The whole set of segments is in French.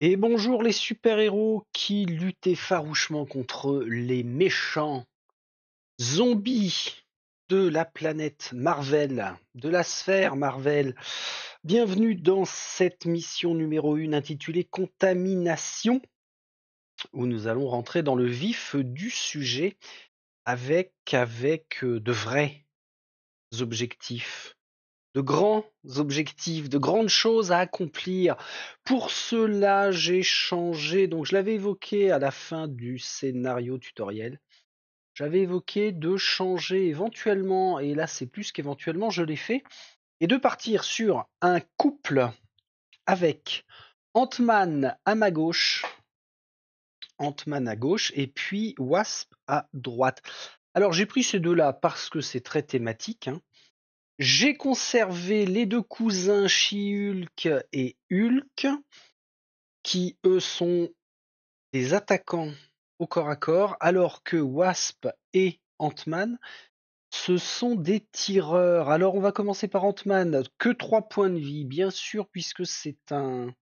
Et bonjour les super-héros qui luttaient farouchement contre les méchants zombies de la planète Marvel, de la sphère Marvel. Bienvenue dans cette mission numéro 1 intitulée Contamination, où nous allons rentrer dans le vif du sujet avec de vrais objectifs. De grands objectifs, de grandes choses à accomplir. Pour cela, j'ai changé, donc je l'avais évoqué à la fin du scénario tutoriel, j'avais évoqué de changer éventuellement, et là c'est plus qu'éventuellement, je l'ai fait, et de partir sur un couple avec Ant-Man à ma gauche, Ant-Man à gauche, et puis Wasp à droite. Alors j'ai pris ces deux-là parce que c'est très thématique, hein. J'ai conservé les deux cousins She-Hulk et Hulk, qui eux sont des attaquants au corps à corps, alors que Wasp et Ant-Man, ce sont des tireurs. Alors on va commencer par Ant-Man, que 3 points de vie, bien sûr, puisque c'est un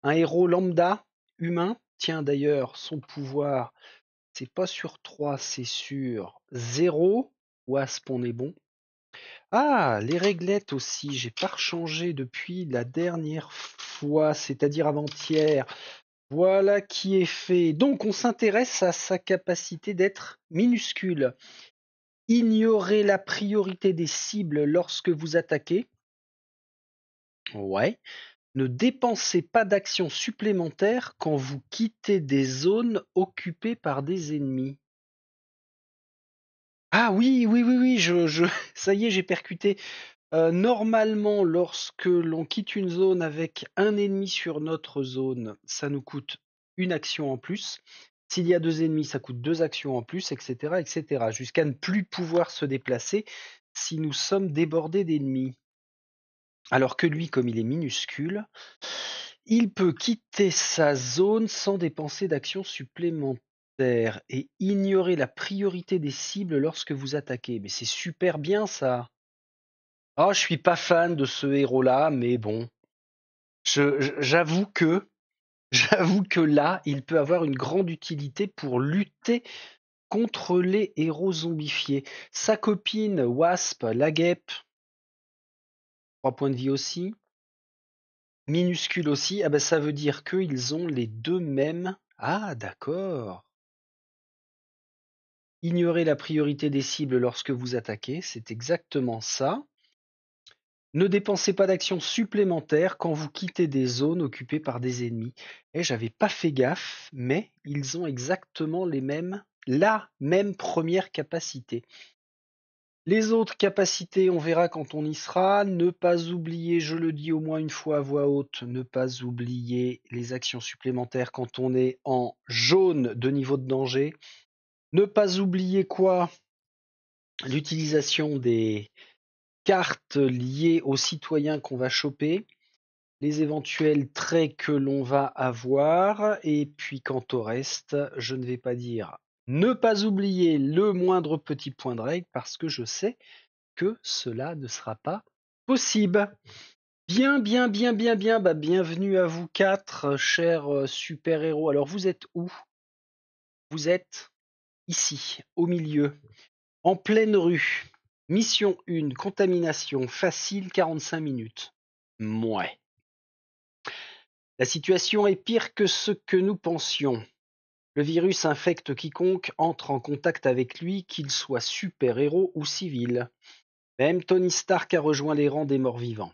héros lambda, humain. Tiens d'ailleurs, son pouvoir, c'est pas sur 3, c'est sur 0. Wasp, on est bon. Ah, les réglettes aussi, j'ai pas rechangé depuis la dernière fois, c'est-à-dire avant-hier. Voilà qui est fait. Donc on s'intéresse à sa capacité d'être minuscule. Ignorez la priorité des cibles lorsque vous attaquez. Ouais. Ne dépensez pas d'actions supplémentaires quand vous quittez des zones occupées par des ennemis. Ah oui, oui, oui, oui, ça y est, j'ai percuté. Normalement, lorsque l'on quitte une zone avec un ennemi sur notre zone, ça nous coûte une action en plus. S'il y a 2 ennemis, ça coûte 2 actions en plus, etc., etc., jusqu'à ne plus pouvoir se déplacer si nous sommes débordés d'ennemis. Alors que lui, comme il est minuscule, il peut quitter sa zone sans dépenser d'actions supplémentaires et ignorer la priorité des cibles lorsque vous attaquez. Mais c'est super bien ça! Ah, je suis pas fan de ce héros-là, mais bon, j'avoue que j'avoue que là, il peut avoir une grande utilité pour lutter contre les héros zombifiés. Sa copine Wasp, la guêpe, 3 points de vie aussi, minuscule aussi. Ah ben ça veut dire qu'ils ont les deux mêmes. Ah d'accord. Ignorez la priorité des cibles lorsque vous attaquez, c'est exactement ça. Ne dépensez pas d'actions supplémentaires quand vous quittez des zones occupées par des ennemis. Et j'avais pas fait gaffe, mais ils ont exactement la même première capacité. Les autres capacités, on verra quand on y sera. Ne pas oublier, je le dis au moins une fois à voix haute, ne pas oublier les actions supplémentaires quand on est en jaune de niveau de danger. Ne pas oublier quoi? L'utilisation des cartes liées aux citoyens qu'on va choper, les éventuels traits que l'on va avoir, et puis quant au reste, je ne vais pas dire ne pas oublier le moindre petit point de règle parce que je sais que cela ne sera pas possible. Bien, bien, bien, bien, bien, bah bienvenue à vous quatre, chers super-héros. Alors vous êtes où? Vous êtes ici, au milieu, en pleine rue. Mission 1, contamination facile, 45 minutes. Mouais. La situation est pire que ce que nous pensions. Le virus infecte quiconque entre en contact avec lui, qu'il soit super-héros ou civil. Même Tony Stark a rejoint les rangs des morts-vivants.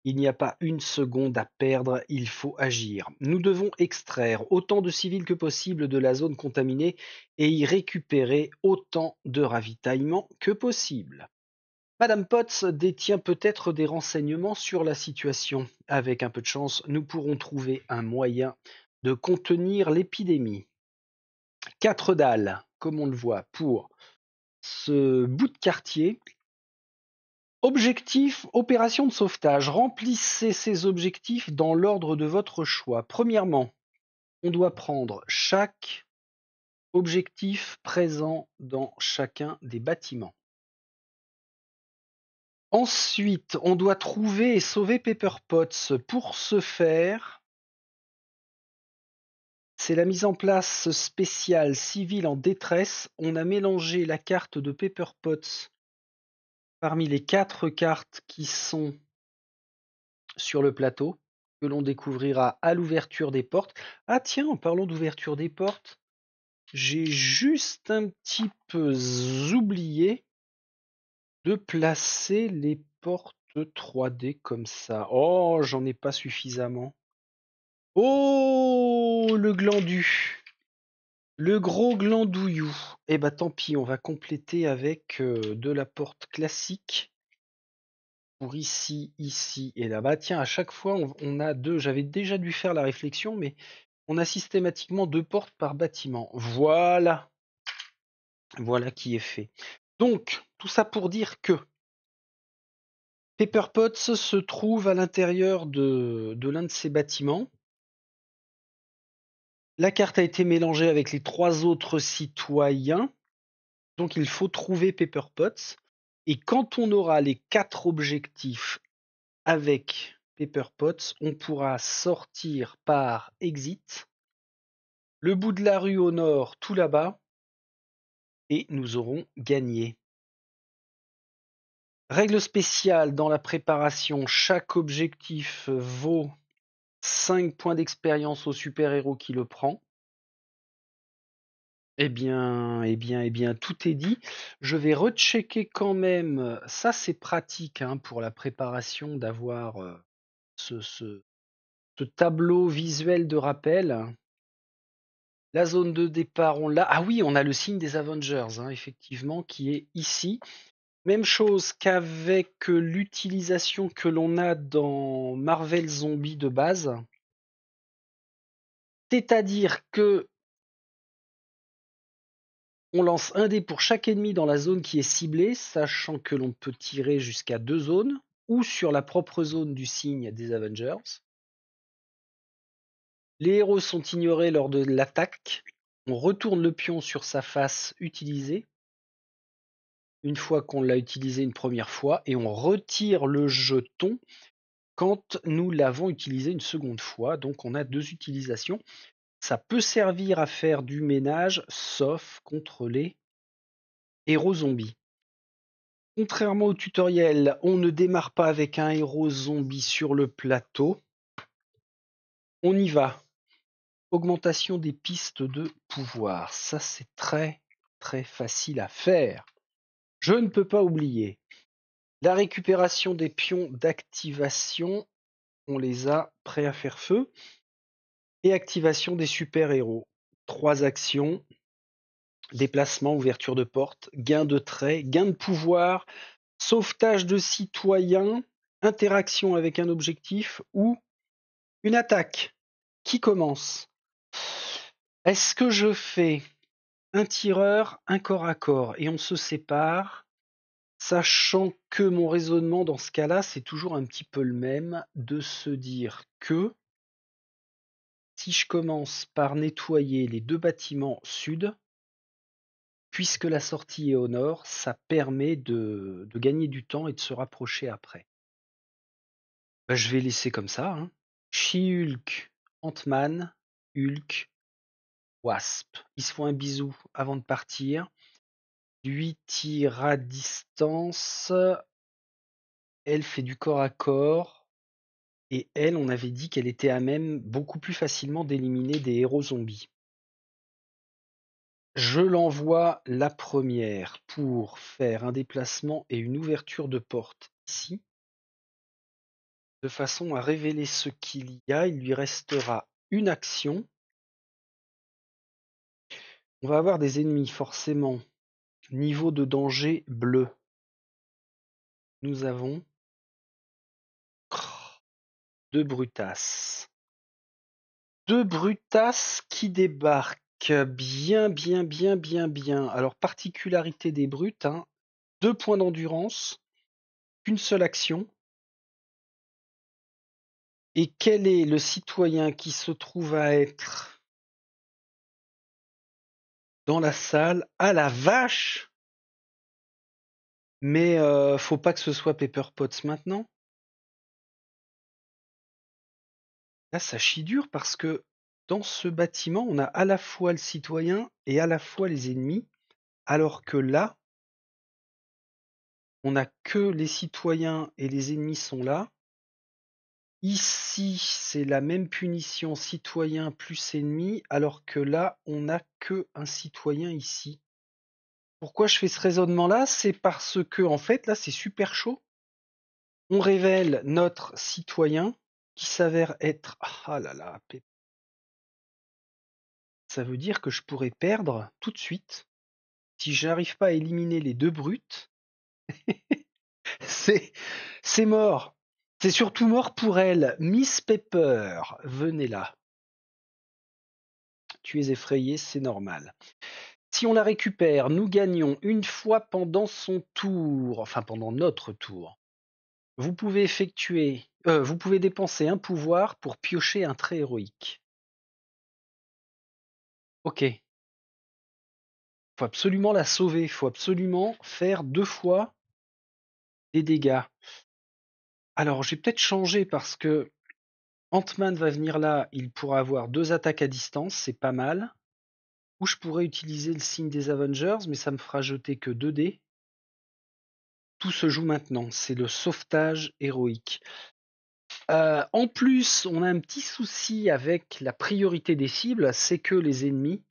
Il n'y a pas une seconde à perdre, il faut agir. Nous devons extraire autant de civils que possible de la zone contaminée et y récupérer autant de ravitaillement que possible. Madame Potts détient peut-être des renseignements sur la situation. Avec un peu de chance, nous pourrons trouver un moyen de contenir l'épidémie. 4 dalles, comme on le voit, pour ce bout de quartier. Objectif, opération de sauvetage. Remplissez ces objectifs dans l'ordre de votre choix. Premièrement, on doit prendre chaque objectif présent dans chacun des bâtiments. Ensuite, on doit trouver et sauver Pepper Potts. Pour ce faire, C'est la mise en place spéciale civile en détresse. On a mélangé la carte de Pepper Potts parmi les 4 cartes qui sont sur le plateau, que l'on découvrira à l'ouverture des portes. Ah tiens, en parlant d'ouverture des portes, j'ai juste un petit peu oublié de placer les portes 3D comme ça. Oh, j'en ai pas suffisamment. Oh, le glandu. Le gros glandouillou. Eh ben tant pis, on va compléter avec de la porte classique pour ici, ici et là-bas. Tiens, à chaque fois, on a deux. J'avais déjà dû faire la réflexion, mais on a systématiquement 2 portes par bâtiment. Voilà. Voilà qui est fait. Donc, tout ça pour dire que Pepper Potts se trouve à l'intérieur de l'un de ces bâtiments. La carte a été mélangée avec les 3 autres citoyens. Donc il faut trouver Pepper Potts. Et quand on aura les 4 objectifs avec Pepper Potts, on pourra sortir par exit, le bout de la rue au nord, tout là-bas, et nous aurons gagné. Règle spéciale dans la préparation, chaque objectif vaut 5 points d'expérience au super-héros qui le prend. Eh bien, tout est dit. Je vais rechecker quand même. Ça, c'est pratique hein, pour la préparation d'avoir ce tableau visuel de rappel. La zone de départ, on l'a. Ah oui, on a le signe des Avengers, hein, effectivement, qui est ici. Même chose qu'avec l'utilisation que l'on a dans Marvel Zombie de base. C'est-à-dire que on lance un dé pour chaque ennemi dans la zone qui est ciblée, sachant que l'on peut tirer jusqu'à 2 zones, ou sur la propre zone du signe des Avengers. Les héros sont ignorés lors de l'attaque. On retourne le pion sur sa face utilisée, une fois qu'on l'a utilisé une première fois, et on retire le jeton quand nous l'avons utilisé une seconde fois. Donc on a 2 utilisations. Ça peut servir à faire du ménage, sauf contre les héros zombies. Contrairement au tutoriel, on ne démarre pas avec un héros zombie sur le plateau. On y va. Augmentation des pistes de pouvoir. Ça, c'est très, très facile à faire. Je ne peux pas oublier. La récupération des pions d'activation, on les a prêts à faire feu. Et activation des super-héros. 3 actions. Déplacement, ouverture de porte, gain de trait, gain de pouvoir, sauvetage de citoyens, interaction avec un objectif ou une attaque. Qui commence? Est-ce que je fais un tireur, un corps à corps et on se sépare, sachant que mon raisonnement dans ce cas-là, c'est toujours un petit peu le même, de se dire que si je commence par nettoyer les 2 bâtiments sud, puisque la sortie est au nord, ça permet de gagner du temps et de se rapprocher après. Bah, je vais laisser comme ça. Hein. She-Hulk, Ant-Man, Hulk, Wasp. Ils se font un bisou avant de partir. Lui tire à distance. Elle fait du corps à corps. Et elle, on avait dit qu'elle était à même beaucoup plus facilement d'éliminer des héros zombies. Je l'envoie la première pour faire un déplacement et une ouverture de porte ici. De façon à révéler ce qu'il y a, il lui restera une action. On va avoir des ennemis forcément. Niveau de danger bleu. Nous avons 2 brutasses. 2 brutasses qui débarquent. Bien. Alors, particularité des brutes, 2 points d'endurance, une seule action. Et quel est le citoyen qui se trouve à être dans la salle? Ah la vache! Mais faut pas que ce soit Pepper Potts maintenant. Là, ça chie dur parce que dans ce bâtiment, on a à la fois le citoyen et à la fois les ennemis, alors que là, on n'a que les citoyens et les ennemis sont là. Ici, c'est la même punition citoyen plus ennemi, alors que là, on n'a que un citoyen ici. Pourquoi je fais ce raisonnement-là? C'est parce que, en fait, là, c'est super chaud. On révèle notre citoyen qui s'avère être... Ah là là, ça veut dire que je pourrais perdre tout de suite si j'arrive pas à éliminer les deux brutes. C'est mort. C'est surtout mort pour elle. Miss Pepper, venez là. Tu es effrayée, c'est normal. Si on la récupère, nous gagnons une fois pendant son tour, enfin pendant notre tour. Vous pouvez vous pouvez dépenser un pouvoir pour piocher un trait héroïque. Ok. Faut absolument la sauver. Faut absolument faire 2 fois des dégâts. Alors, je vais peut-être changer parce que Ant-Man va venir là, il pourra avoir 2 attaques à distance, c'est pas mal. Ou je pourrais utiliser le signe des Avengers, mais ça me fera jeter que 2 dés. Tout se joue maintenant, c'est le sauvetage héroïque. En plus, on a un petit souci avec la priorité des cibles, c'est que les ennemis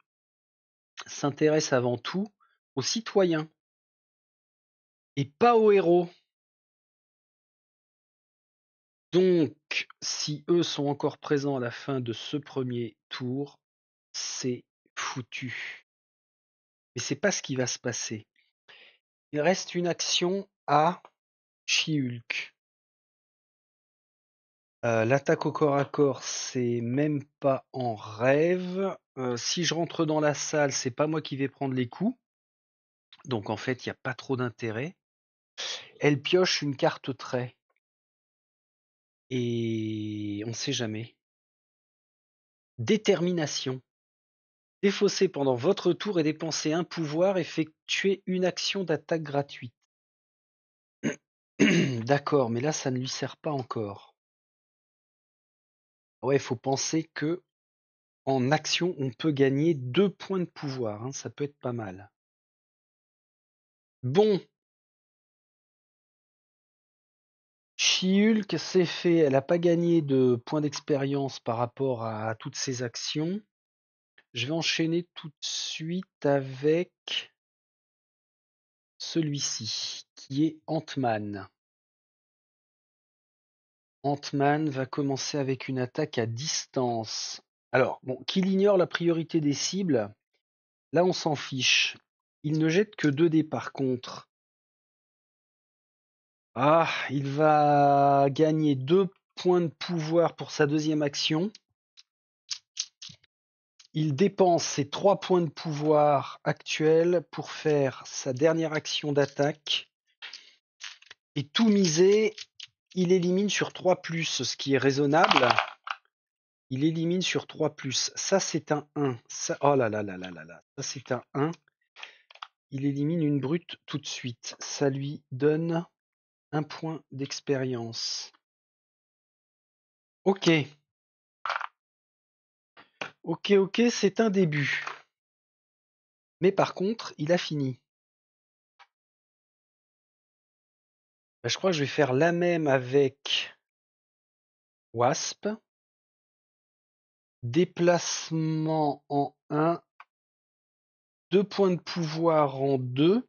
s'intéressent avant tout aux citoyens et pas aux héros. Donc, si eux sont encore présents à la fin de ce premier tour, c'est foutu. Mais c'est pas ce qui va se passer. Il reste une action à She-Hulk. L'attaque au corps à corps, c'est même pas en rêve. Si je rentre dans la salle, c'est pas moi qui vais prendre les coups. Donc en fait, il n'y a pas trop d'intérêt. Elle pioche une carte trait. Et on ne sait jamais. Détermination. Défausser pendant votre tour et dépenser un pouvoir, effectuer une action d'attaque gratuite. D'accord, mais là, ça ne lui sert pas encore. Ouais, il faut penser que en action, on peut gagner 2 points de pouvoir. Hein, ça peut être pas mal. Bon. She-Hulk, c'est fait. Elle n'a pas gagné de points d'expérience par rapport à toutes ses actions. Je vais enchaîner tout de suite avec celui-ci, qui est Ant-Man. Ant-Man va commencer avec une attaque à distance. Alors, bon, qu'il ignore la priorité des cibles, là on s'en fiche. Il ne jette que 2 dés par contre. Ah, il va gagner 2 points de pouvoir pour sa deuxième action. Il dépense ses 3 points de pouvoir actuels pour faire sa dernière action d'attaque. Et tout misé, il élimine sur 3+, ce qui est raisonnable. Il élimine sur 3+. Ça, c'est un 1. Ça, oh là là là là là là. Ça, c'est un 1. Il élimine une brute tout de suite. Ça lui donne 1 point d'expérience. Ok. Ok, ok, c'est un début. Mais par contre, il a fini. Bah, je crois que je vais faire la même avec Wasp. Déplacement en 1. 2 points de pouvoir en 2.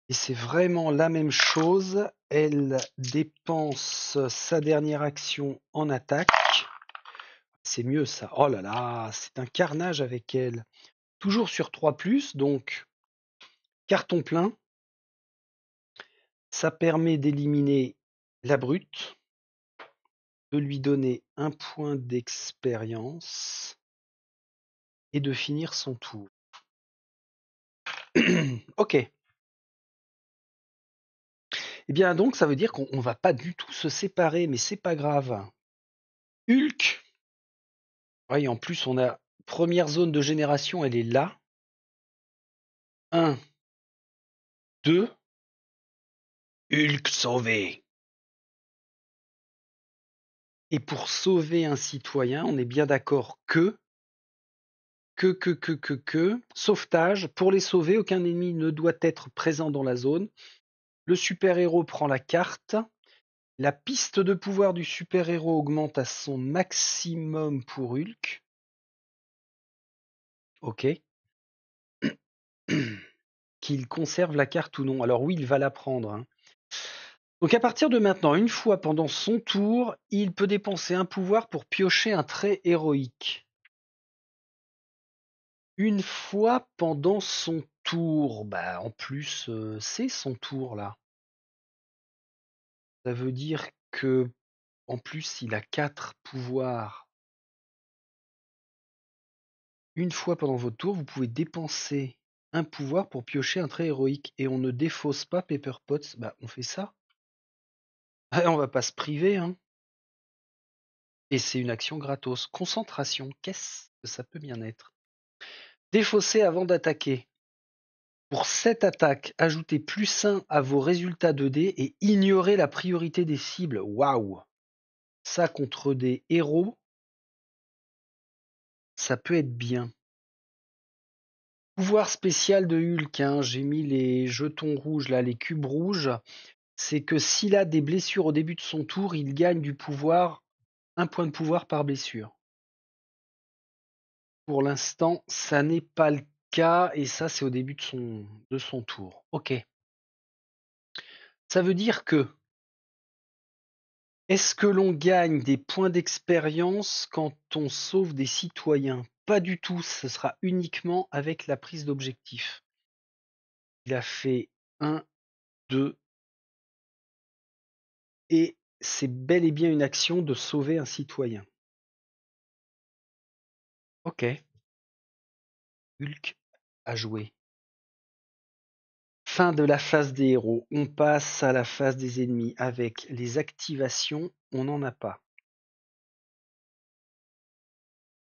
Et c'est vraiment la même chose. Elle dépense sa dernière action en attaque. C'est mieux ça. Oh là là, c'est un carnage avec elle. Toujours sur 3+, donc carton plein. Ça permet d'éliminer la brute, de lui donner 1 point d'expérience et de finir son tour. Ok. Eh bien donc ça veut dire qu'on va pas du tout se séparer, mais c'est pas grave. Hulk. Oui, en plus on a première zone de génération, elle est là. 1, 2. Hulk sauvé. Et pour sauver un citoyen, on est bien d'accord sauvetage. Pour les sauver, aucun ennemi ne doit être présent dans la zone. Le super-héros prend la carte. La piste de pouvoir du super-héros augmente à son maximum pour Hulk. Ok. Qu'il conserve la carte ou non. Alors oui, il va la prendre, hein. Donc à partir de maintenant, une fois pendant son tour, il peut dépenser un pouvoir pour piocher un trait héroïque. Une fois pendant son tour. Bah en plus, c'est son tour là. Ça veut dire que en plus, il a 4 pouvoirs. Une fois pendant votre tour, vous pouvez dépenser un pouvoir pour piocher un trait héroïque. Et on ne défausse pas Pepper Potts. Bah on fait ça. Ah, on va pas se priver, hein. Et c'est une action gratos. Concentration, qu'est-ce que ça peut bien être? Défausser avant d'attaquer. Pour cette attaque, ajoutez +1 à vos résultats de dés et ignorez la priorité des cibles. Waouh! Ça contre des héros, ça peut être bien. Pouvoir spécial de Hulk, hein, j'ai mis les jetons rouges là, les cubes rouges. C'est que s'il a des blessures au début de son tour, il gagne du pouvoir, 1 point de pouvoir par blessure. Pour l'instant, ça n'est pas le cas, et ça c'est au début de son tour. Ok. Ça veut dire que est-ce que l'on gagne des points d'expérience quand on sauve des citoyens? Pas du tout, ce sera uniquement avec la prise d'objectif. Il a fait 1, 2, et c'est bel et bien une action de sauver un citoyen. Ok. Hulk a joué. Fin de la phase des héros. On passe à la phase des ennemis avec les activations. On n'en a pas.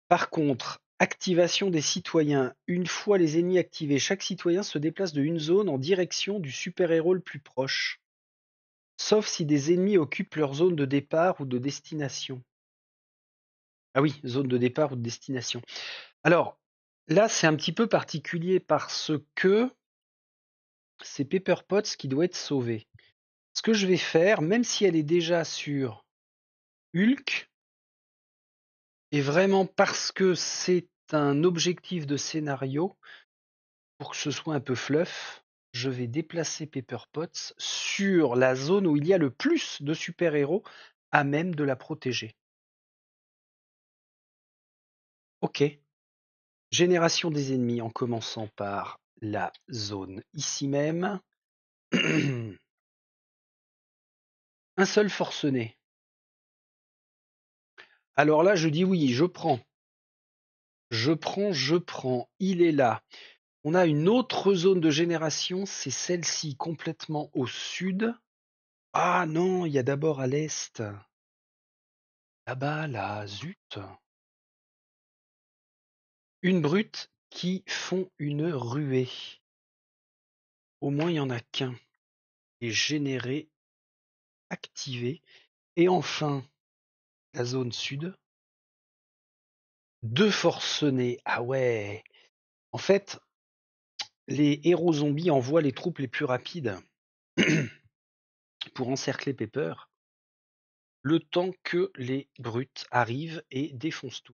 Par contre, activation des citoyens. Une fois les ennemis activés, chaque citoyen se déplace de une zone en direction du super-héros le plus proche. Sauf si des ennemis occupent leur zone de départ ou de destination. Ah oui, zone de départ ou de destination. Alors, là, c'est un petit peu particulier parce que c'est Pepper Potts qui doit être sauvée. Ce que je vais faire, même si elle est déjà sur Hulk, et vraiment parce que c'est un objectif de scénario, pour que ce soit un peu fluff, je vais déplacer Pepper Potts sur la zone où il y a le plus de super-héros à même de la protéger. Ok. Génération des ennemis en commençant par la zone ici même. Un seul forcené. Alors là, je dis oui, je prends. Je prends. Il est là. On a une autre zone de génération, c'est celle-ci, complètement au sud. Ah non, il y a d'abord à l'est. Là-bas, là, zut. Une brute qui font une ruée. Au moins, il n'y en a qu'un. Et généré, activé. Et enfin, la zone sud. 2 forcenés. Ah ouais. En fait, les héros zombies envoient les troupes les plus rapides pour encercler Pepper, le temps que les brutes arrivent et défoncent tout.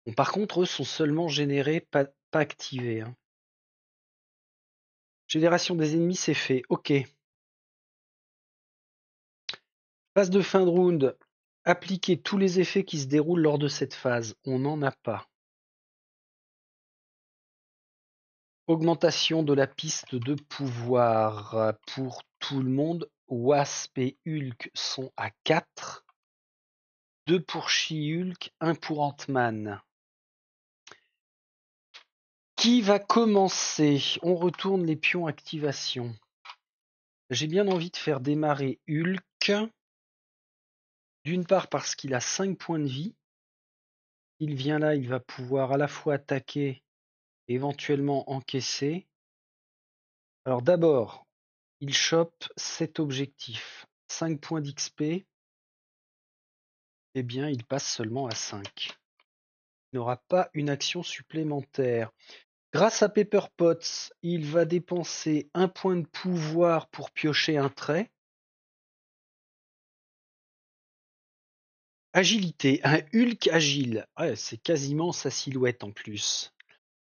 Bon, par contre, eux sont seulement générés, pas activés, hein. Génération des ennemis, c'est fait. Ok. Phase de fin de round. Appliquer tous les effets qui se déroulent lors de cette phase. On n'en a pas. Augmentation de la piste de pouvoir pour tout le monde. Wasp et Hulk sont à 4. 2 pour She-Hulk, 1 pour Ant-Man. Qui va commencer? On retourne les pions activation. J'ai bien envie de faire démarrer Hulk. D'une part parce qu'il a 5 points de vie. Il vient là, il va pouvoir à la fois attaquer et éventuellement encaisser. Alors d'abord, il chope cet objectif. 5 points d'XP. eh bien, il passe seulement à 5. Il n'aura pas une action supplémentaire. Grâce à Pepper Potts, il va dépenser un point de pouvoir pour piocher un trait. Agilité, un Hulk agile. Ouais, c'est quasiment sa silhouette en plus.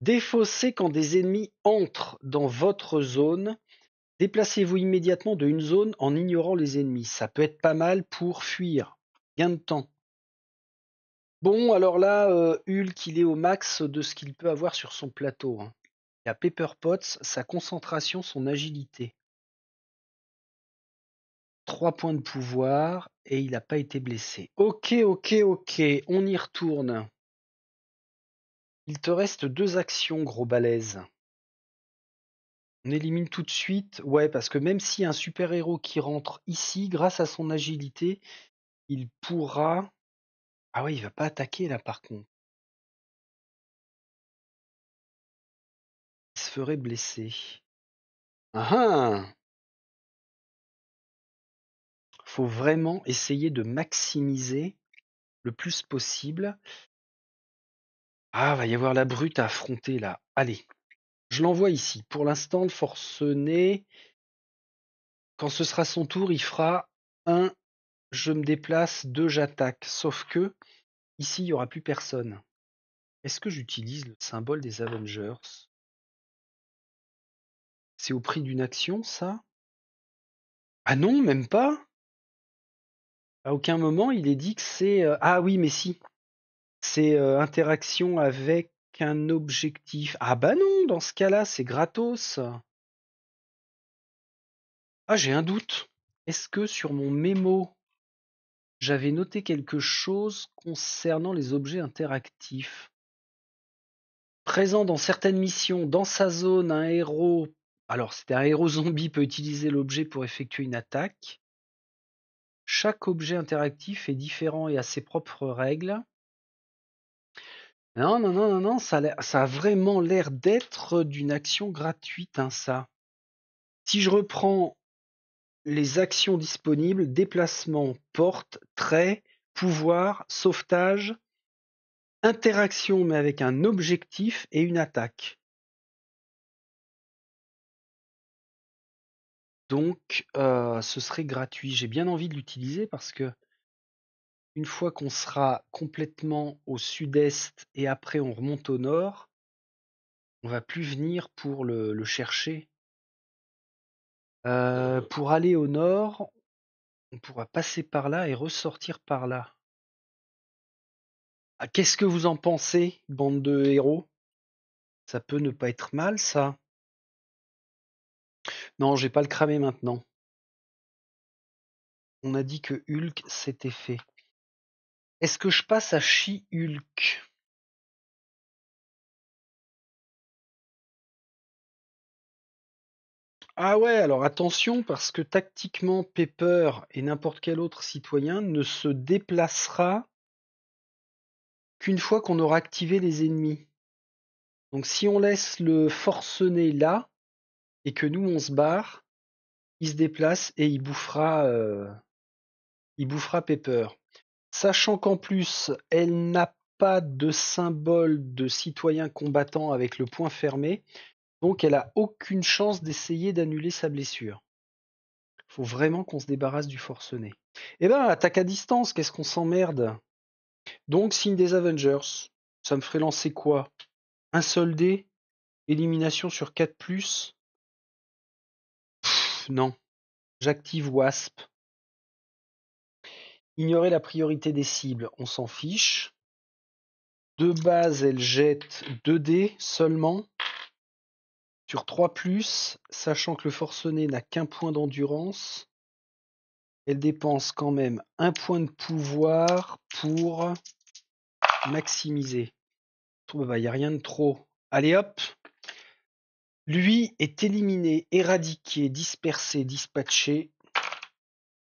Défaussé quand des ennemis entrent dans votre zone. Déplacez-vous immédiatement de une zone en ignorant les ennemis. Ça peut être pas mal pour fuir. Gain de temps. Bon, alors là, Hulk, il est au max de ce qu'il peut avoir sur son plateau, hein. Il y a Pepper Potts, sa concentration, son agilité. 3 points de pouvoir et il n'a pas été blessé. Ok, on y retourne. Il te reste 2 actions, gros balèze. On élimine tout de suite. Ouais, parce que même s'il y a un super-héros qui rentre ici, grâce à son agilité, il pourra... Ah ouais, il va pas attaquer là par contre. Il se ferait blesser. Ah ah! Faut vraiment essayer de maximiser le plus possible. Ah, va y avoir la brute à affronter là. Allez, je l'envoie ici. Pour l'instant, le forcené, quand ce sera son tour, il fera 1, je me déplace, 2, j'attaque. Sauf que, ici, il n'y aura plus personne. Est-ce que j'utilise le symbole des Avengers? C'est au prix d'une action, ça? Ah non, même pas? À aucun moment, il est dit que c'est... Ah oui, mais si. C'est interaction avec un objectif. Ah bah non, dans ce cas-là, c'est gratos. Ah, j'ai un doute. Est-ce que sur mon mémo, j'avais noté quelque chose concernant les objets interactifs? Présent dans certaines missions, dans sa zone, un héros... Alors, c'était un héros zombie peut utiliser l'objet pour effectuer une attaque. Chaque objet interactif est différent et a ses propres règles. Non, ça a vraiment l'air d'être d'une action gratuite, hein, ça. Si je reprends les actions disponibles, déplacement, porte, trait, pouvoir, sauvetage, interaction mais avec un objectif et une attaque. Donc, ce serait gratuit. J'ai bien envie de l'utiliser parce que une fois qu'on sera complètement au sud-est et après on remonte au nord, on va plus venir pour le chercher. Pour aller au nord, on pourra passer par là et ressortir par là. Ah, qu'est-ce que vous en pensez, bande de héros? Ça peut ne pas être mal, ça. Non, je vais pas le cramer maintenant. On a dit que Hulk s'était fait. Est-ce que je passe à She-Hulk? Ah ouais, alors attention, parce que tactiquement, Pepper et n'importe quel autre citoyen ne se déplacera qu'une fois qu'on aura activé les ennemis. Donc si on laisse le forcené là, et que nous on se barre, il se déplace et il bouffera Pepper. Sachant qu'en plus, elle n'a pas de symbole de citoyen combattant avec le poing fermé, donc elle a aucune chance d'essayer d'annuler sa blessure. Faut vraiment qu'on se débarrasse du forcené. Eh ben, attaque à distance, qu'est-ce qu'on s'emmerde? Donc, signe des Avengers. Ça me ferait lancer quoi? Un seul dé? Élimination sur 4+. Non. J'active Wasp. Ignorer la priorité des cibles, on s'en fiche. De base, elle jette 2 dés seulement. Sur 3+, sachant que le forcené n'a qu'un point d'endurance, elle dépense quand même un point de pouvoir pour maximiser. Il n'y a rien de trop. Allez hop! Lui est éliminé, éradiqué, dispersé, dispatché.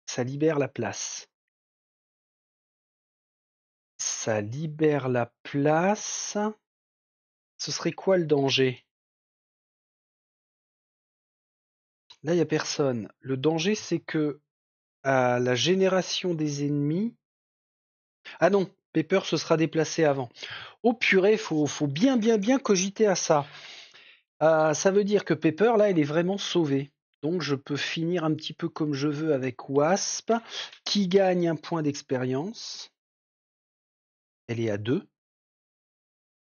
Ça libère la place. Ça libère la place. Ce serait quoi le danger? Là, il n'y a personne. Le danger, c'est que à la génération des ennemis, Ah non, Pepper se sera déplacé avant. Oh purée, faut bien cogiter à ça. Ça veut dire que Pepper, là, elle est vraiment sauvée. Donc je peux finir un petit peu comme je veux avec Wasp, qui gagne un point d'expérience. Elle est à 2.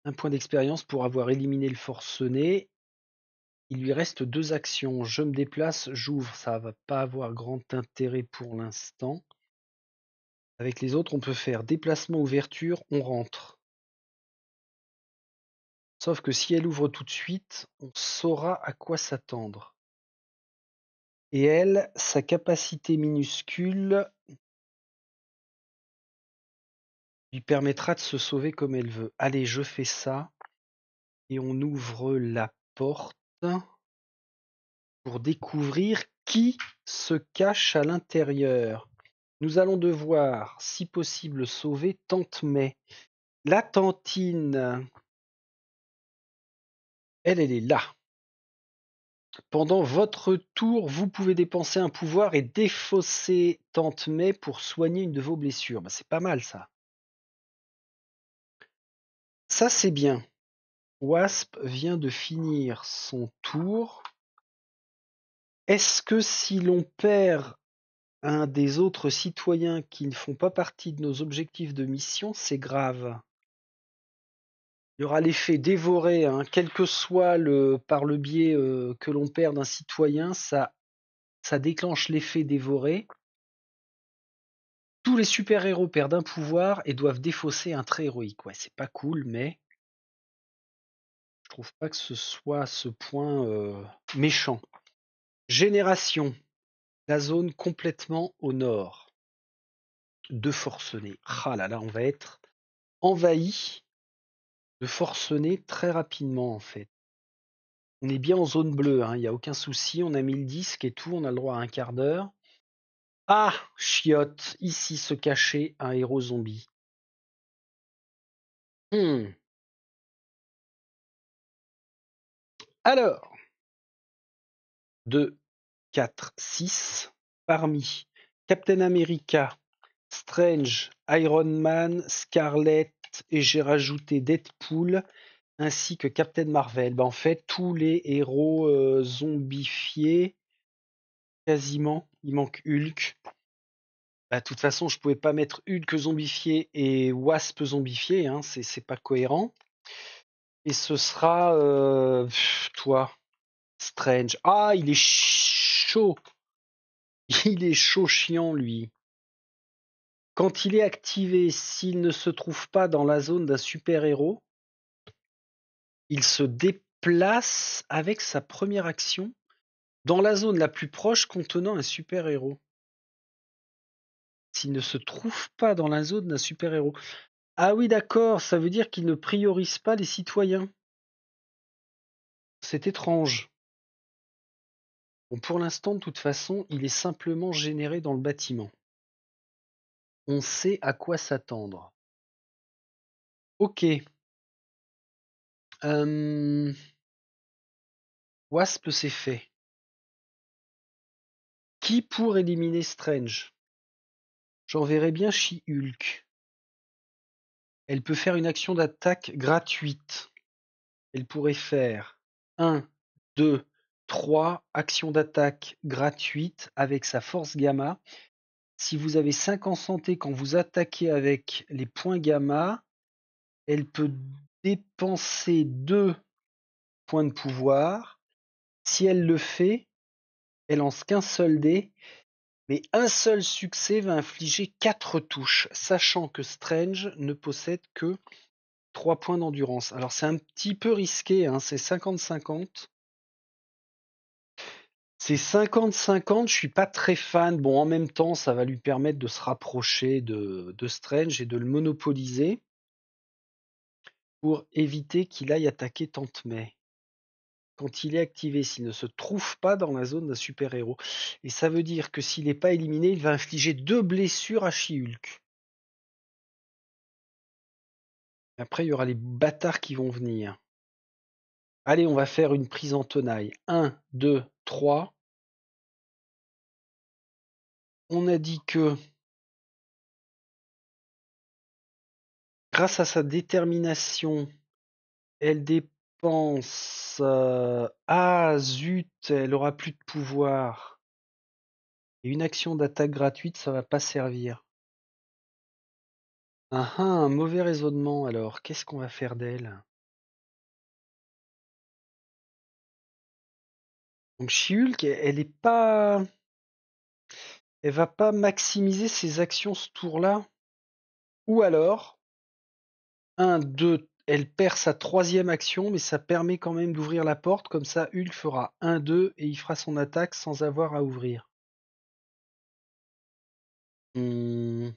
Un point d'expérience pour avoir éliminé le forcené. Il lui reste 2 actions. Je me déplace, j'ouvre. Ça va pas avoir grand intérêt pour l'instant. Avec les autres, on peut faire déplacement, ouverture, on rentre. Sauf que si elle ouvre tout de suite, on saura à quoi s'attendre. Et elle, sa capacité minuscule lui permettra de se sauver comme elle veut. Allez, je fais ça. Et on ouvre la porte pour découvrir qui se cache à l'intérieur. Nous allons devoir, si possible, sauver Tante May. La tantine, elle est là. Pendant votre tour, vous pouvez dépenser un pouvoir et défausser Tante May pour soigner une de vos blessures. Bah, c'est pas mal ça. Ça c'est bien. Wasp vient de finir son tour. Est-ce que si l'on perd un des autres citoyens qui ne font pas partie de nos objectifs de mission, c'est grave? Il y aura l'effet dévoré, hein, quel que soit par le biais que l'on perd d'un citoyen, ça déclenche l'effet dévoré. Tous les super-héros perdent un pouvoir et doivent défausser un trait héroïque. Ouais, c'est pas cool, mais je trouve pas que ce soit à ce point méchant. Génération. La zone complètement au nord. 2 forcenés. Ah là là, on va être envahi de forcenés très rapidement en fait. On est bien en zone bleue, hein, il n'y a aucun souci, on a mis le disque et tout, on a le droit à un quart d'heure. Ah, chiotte, ici se cachait un héros zombie. Alors, 2, 4, 6. Parmi Captain America, Strange, Iron Man, Scarlet et j'ai rajouté Deadpool ainsi que Captain Marvel. En fait, tous les héros zombifiés, quasiment. Il manque Hulk. Bah, de toute façon, je pouvais pas mettre Hulk zombifié et Wasp zombifié, hein, c'est pas cohérent. Et ce sera toi, Strange. Ah, il est chaud. Il est chaud chiant, lui. Quand il est activé, s'il ne se trouve pas dans la zone d'un super-héros, il se déplace avec sa première action dans la zone la plus proche contenant un super-héros. S'il ne se trouve pas dans la zone d'un super-héros. Ah oui, d'accord, ça veut dire qu'il ne priorise pas les citoyens. C'est étrange. Bon, pour l'instant, de toute façon, il est simplement généré dans le bâtiment. On sait à quoi s'attendre. Ok. Wasp, c'est fait. Qui pour éliminer Strange? J'enverrai bien She-Hulk. Elle peut faire une action d'attaque gratuite. Elle pourrait faire 1, 2, 3 actions d'attaque gratuites avec sa force gamma. Si vous avez 5 en santé quand vous attaquez avec les points gamma, elle peut dépenser 2 points de pouvoir. Si elle le fait, elle lance qu'un seul dé, mais un seul succès va infliger 4 touches, sachant que Strange ne possède que 3 points d'endurance. Alors c'est un petit peu risqué, hein, c'est 50-50. C'est 50-50, je suis pas très fan. Bon, en même temps, ça va lui permettre de se rapprocher de Strange et de le monopoliser pour éviter qu'il aille attaquer Tante May. Quand il est activé, s'il ne se trouve pas dans la zone d'un super-héros. Et ça veut dire que s'il n'est pas éliminé, il va infliger 2 blessures à She-Hulk. Après, il y aura les bâtards qui vont venir. Allez, on va faire une prise en tenaille. 1, 2, 3. On a dit que grâce à sa détermination, elle dépense... Ah, zut, elle aura plus de pouvoir. Et une action d'attaque gratuite, ça va pas servir. Ah ah, un mauvais raisonnement alors. Qu'est-ce qu'on va faire d'elle? Donc She-Hulk, elle est pas... Elle va pas maximiser ses actions ce tour-là. Ou alors, 1, 2, elle perd sa troisième action, mais ça permet quand même d'ouvrir la porte. Comme ça, Hulk fera 1, 2 et il fera son attaque sans avoir à ouvrir. Tiens,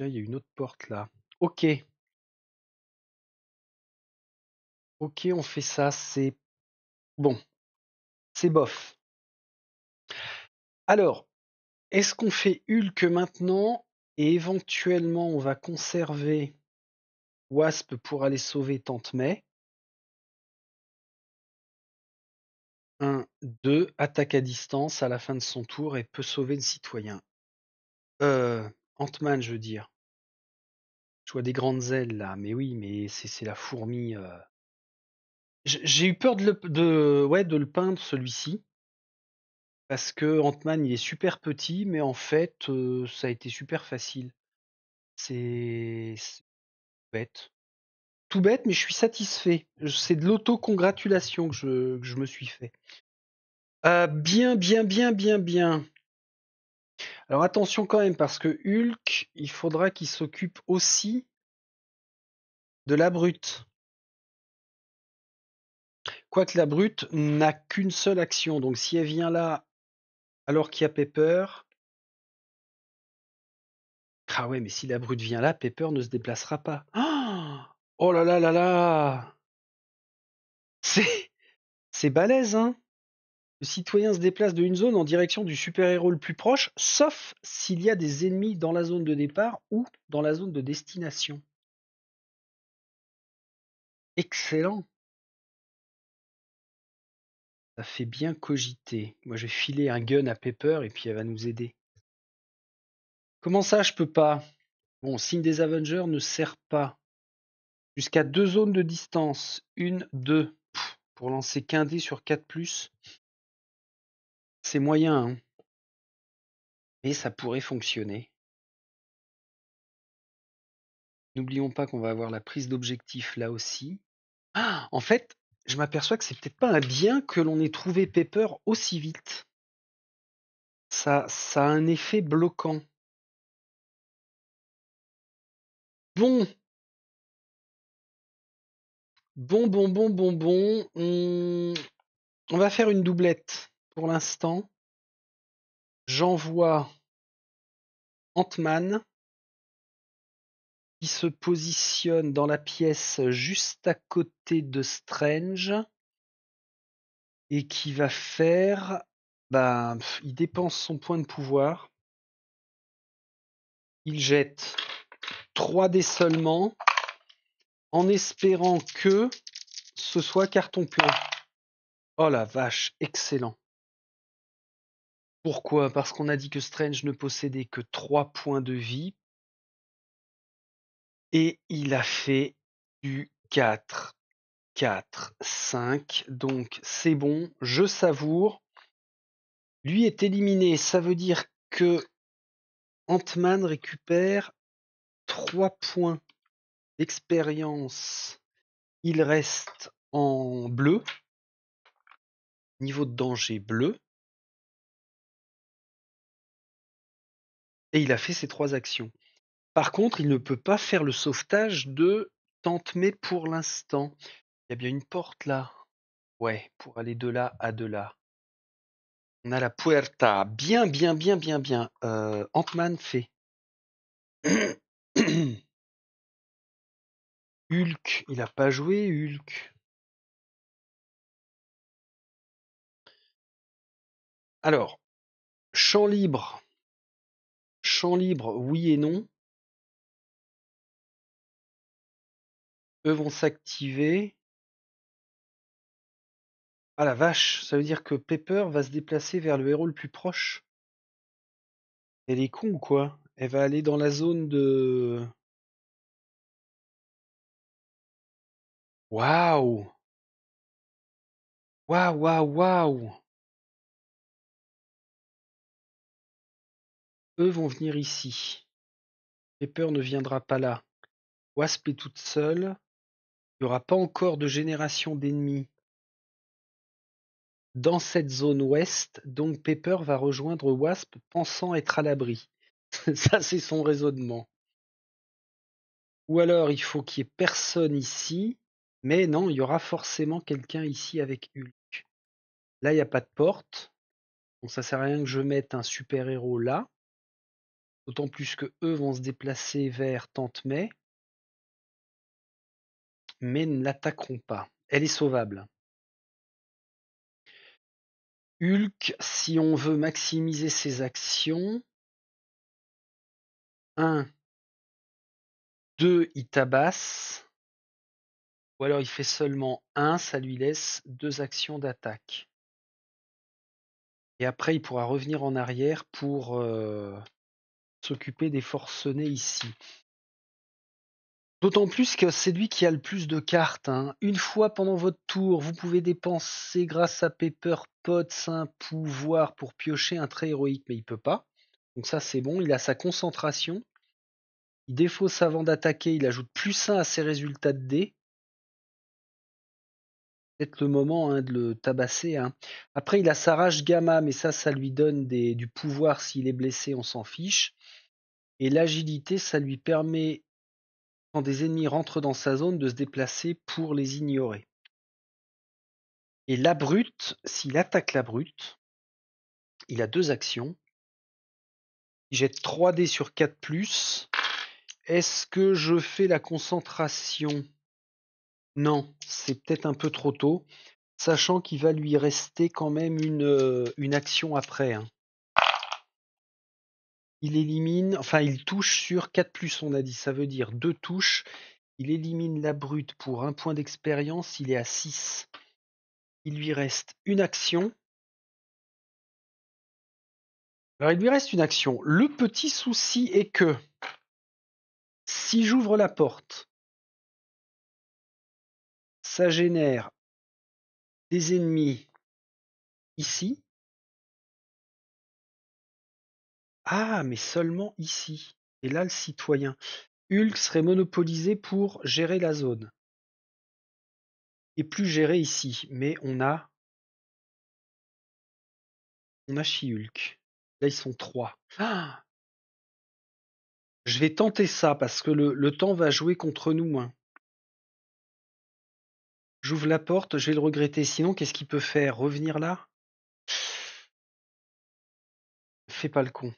il y a une autre porte là. Ok. Ok, on fait ça. C'est bon. C'est bof. Alors, est-ce qu'on fait Hulk maintenant et éventuellement on va conserver Wasp pour aller sauver Tante May? 1, 2, attaque à distance à la fin de son tour et peut sauver le citoyen. Ant-Man, je veux dire. Je vois des grandes ailes là, mais oui, mais c'est la fourmi. J'ai eu peur de le peindre celui-ci, parce que Ant-Man il est super petit, mais en fait ça a été super facile. C'est bête. Tout bête, mais je suis satisfait. C'est de l'autocongratulation que je me suis fait. Bien, bien, bien, bien, bien. Alors attention quand même, parce que Hulk, il faudra qu'il s'occupe aussi de la brute. Quoique la brute n'a qu'une seule action, donc si elle vient là alors qu'il y a Pepper... Ah ouais, mais si la brute vient là, Pepper ne se déplacera pas. Oh là là là là! C'est c'est balèze, hein? Le citoyen se déplace de une zone en direction du super-héros le plus proche, sauf s'il y a des ennemis dans la zone de départ ou dans la zone de destination. Excellent! Ça fait bien cogiter. Moi, je vais filer un gun à Pepper et puis elle va nous aider. Comment ça, je peux pas? Bon, signe des Avengers ne sert pas. Jusqu'à 2 zones de distance. 1, 2. Pour lancer qu'un dé sur 4+, c'est moyen, hein. Mais ça pourrait fonctionner. N'oublions pas qu'on va avoir la prise d'objectif là aussi. Ah, en fait, je m'aperçois que c'est peut-être pas un bien que l'on ait trouvé Pepper aussi vite. Ça a un effet bloquant. Bon, bon. On va faire une doublette pour l'instant. J'envoie Ant-Man qui se positionne dans la pièce juste à côté de Strange et qui va faire... il dépense son point de pouvoir. Il jette 3 dés seulement en espérant que ce soit carton plein. Oh la vache, excellent. Pourquoi? Parce qu'on a dit que Strange ne possédait que 3 points de vie. Et il a fait du 4, 4, 5. Donc c'est bon, je savoure. Lui est éliminé. Ça veut dire que Ant-Man récupère 3 points d'expérience. Il reste en bleu. Niveau de danger bleu. Et il a fait ses 3 actions. Par contre, il ne peut pas faire le sauvetage de Tante May pour l'instant. Il y a bien une porte là. Ouais, pour aller de là à de là. On a la puerta. Bien, bien, bien, bien, bien. Ant-Man fait. Hulk, il a pas joué Hulk. Alors, champ libre. Champ libre, oui et non. Eux vont s'activer. Ah la vache, ça veut dire que Pepper va se déplacer vers le héros le plus proche. Elle est con ou quoi? Elle va aller dans la zone de... Waouh! Waouh, waouh, waouh! Eux vont venir ici. Pepper ne viendra pas là. Wasp est toute seule. Il n'y aura pas encore de génération d'ennemis dans cette zone ouest, donc Pepper va rejoindre Wasp pensant être à l'abri. Ça, c'est son raisonnement. Ou alors, il faut qu'il y ait personne ici, mais non, il y aura forcément quelqu'un ici avec Hulk. Là, il n'y a pas de porte, donc ça sert à rien que je mette un super-héros là. D'autant plus que eux vont se déplacer vers Tante May, mais ne l'attaqueront pas. Elle est sauvable. Hulk, si on veut maximiser ses actions, 1, 2, il tabasse, ou alors il fait seulement 1, ça lui laisse 2 actions d'attaque. Et après, il pourra revenir en arrière pour s'occuper des forcenés ici. D'autant plus que c'est lui qui a le plus de cartes, hein. Une fois pendant votre tour, vous pouvez dépenser grâce à Pepper Potts un pouvoir pour piocher un trait héroïque, mais il peut pas. Donc ça c'est bon, il a sa concentration. Il défausse avant d'attaquer, il ajoute +1 à ses résultats de dés. Peut-être le moment de le tabasser, hein. Après il a sa rage gamma, mais ça lui donne du pouvoir s'il est blessé, on s'en fiche. Et l'agilité, ça lui permet, quand des ennemis rentrent dans sa zone, de se déplacer pour les ignorer. Et la brute, s'il attaque la brute, il a 2 actions. Il jette 3 dés sur 4+. Est-ce que je fais la concentration? Non, c'est peut-être un peu trop tôt, sachant qu'il va lui rester quand même une action après, hein. Il élimine, enfin il touche sur 4+, on a dit, ça veut dire 2 touches. Il élimine la brute pour 1 point d'expérience, il est à 6. Il lui reste une action. Alors il lui reste une action. Le petit souci est que si j'ouvre la porte, ça génère des ennemis ici. Ah, mais seulement ici. Et là, le citoyen. Hulk serait monopolisé pour gérer la zone. Et plus gérer ici. Mais on a She-Hulk. Là, ils sont 3. Ah, je vais tenter ça parce que le temps va jouer contre nous, hein. J'ouvre la porte, je vais le regretter. Sinon, qu'est-ce qu'il peut faire? Revenir là? Fais pas le con.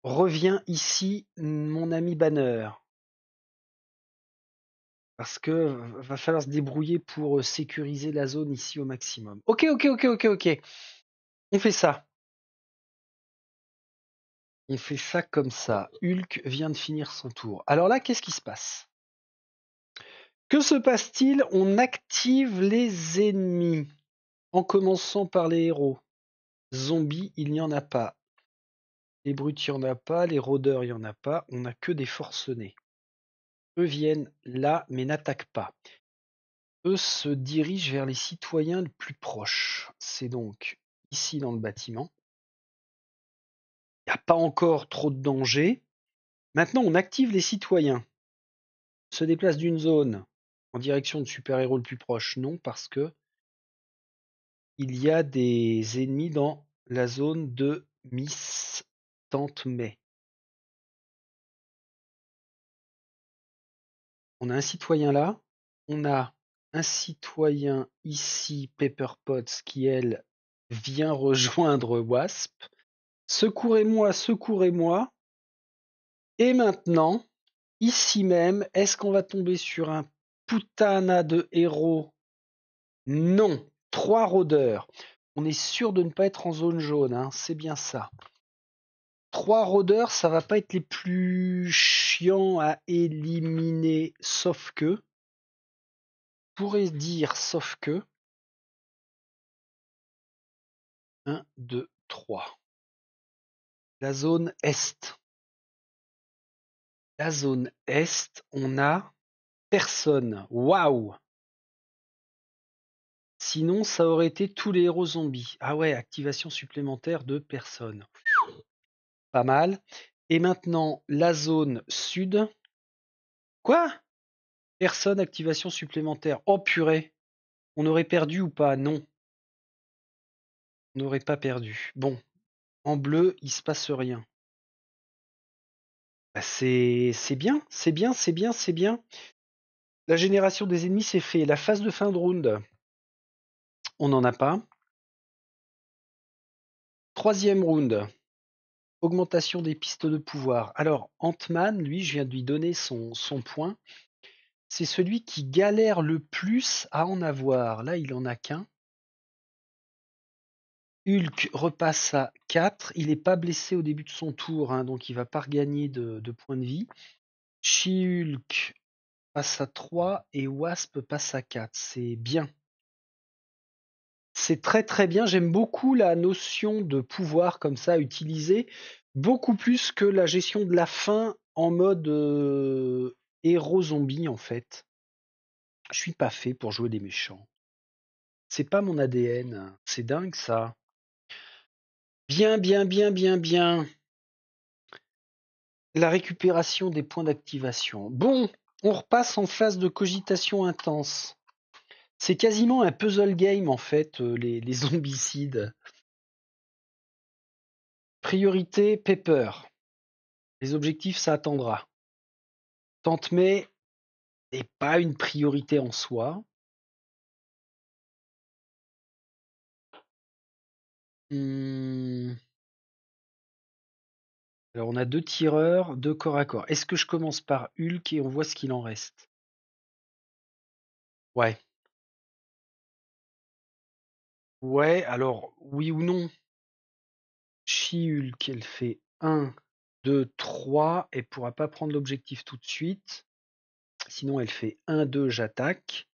Reviens ici, mon ami Banner. Parce que va falloir se débrouiller pour sécuriser la zone ici au maximum. Ok, ok, ok, ok, ok. On fait ça. On fait ça comme ça. Hulk vient de finir son tour. Alors là, qu'est-ce qui se passe? Que se passe-t-il? On active les ennemis. En commençant par les héros. Zombies, il n'y en a pas. Les brutes, il n'y en a pas. Les rôdeurs, il n'y en a pas. On n'a que des forcenés. Eux viennent là, mais n'attaquent pas. Eux se dirigent vers les citoyens les plus proches. C'est donc ici dans le bâtiment. Il n'y a pas encore trop de danger. Maintenant, on active les citoyens. Se déplace d'une zone en direction de super-héros le plus proche. Non, parce que il y a des ennemis dans la zone de Miss Tante May. On a un citoyen là. On a un citoyen ici, Pepper Potts, qui, elle, vient rejoindre Wasp. Secourez-moi, secourez-moi. Et maintenant, ici même, est-ce qu'on va tomber sur un putana de héros? Non. 3 rôdeurs. On est sûr de ne pas être en zone jaune, hein, c'est bien ça. 3 rôdeurs, ça va pas être les plus chiants à éliminer, sauf que, pourrait dire sauf que, 1, 2, 3. La zone Est. La zone Est, on a personne. Waouh! Sinon, ça aurait été tous les héros zombies. Ah ouais, activation supplémentaire de personne. Pas mal. Et maintenant, la zone sud. Quoi? Personne, activation supplémentaire. Oh purée. On aurait perdu ou pas? Non. On n'aurait pas perdu. Bon. En bleu, il se passe rien. Bah, c'est bien, c'est bien, c'est bien, c'est bien. La génération des ennemis, c'est fait. La phase de fin de round, on n'en a pas. Troisième round, augmentation des pistes de pouvoir. Alors, Ant-Man, lui, je viens de lui donner son point. C'est celui qui galère le plus à en avoir. Là, il en a qu'un. Hulk repasse à 4. Il n'est pas blessé au début de son tour, hein, donc il va pas regagner de points de vie. She-Hulk passe à 3 et Wasp passe à 4. C'est bien. C'est très très bien. J'aime beaucoup la notion de pouvoir comme ça utilisée, beaucoup plus que la gestion de la faim en mode héros zombie en fait. Je suis pas fait pour jouer des méchants. C'est pas mon ADN. C'est dingue ça. Bien, bien, bien, bien, bien. La récupération des points d'activation. Bon, on repasse en phase de cogitation intense. C'est quasiment un puzzle game en fait, les zombicides. Priorité Pepper. Les objectifs, ça attendra. Tante May n'est pas une priorité en soi. Hum, Alors on a 2 tireurs, 2 corps à corps. Est-ce que je commence par Hulk et on voit ce qu'il en reste? Ouais. Ouais, alors oui ou non. She-Hulk, elle fait 1, 2, 3. Elle pourra pas prendre l'objectif tout de suite. Sinon, elle fait 1, 2, j'attaque.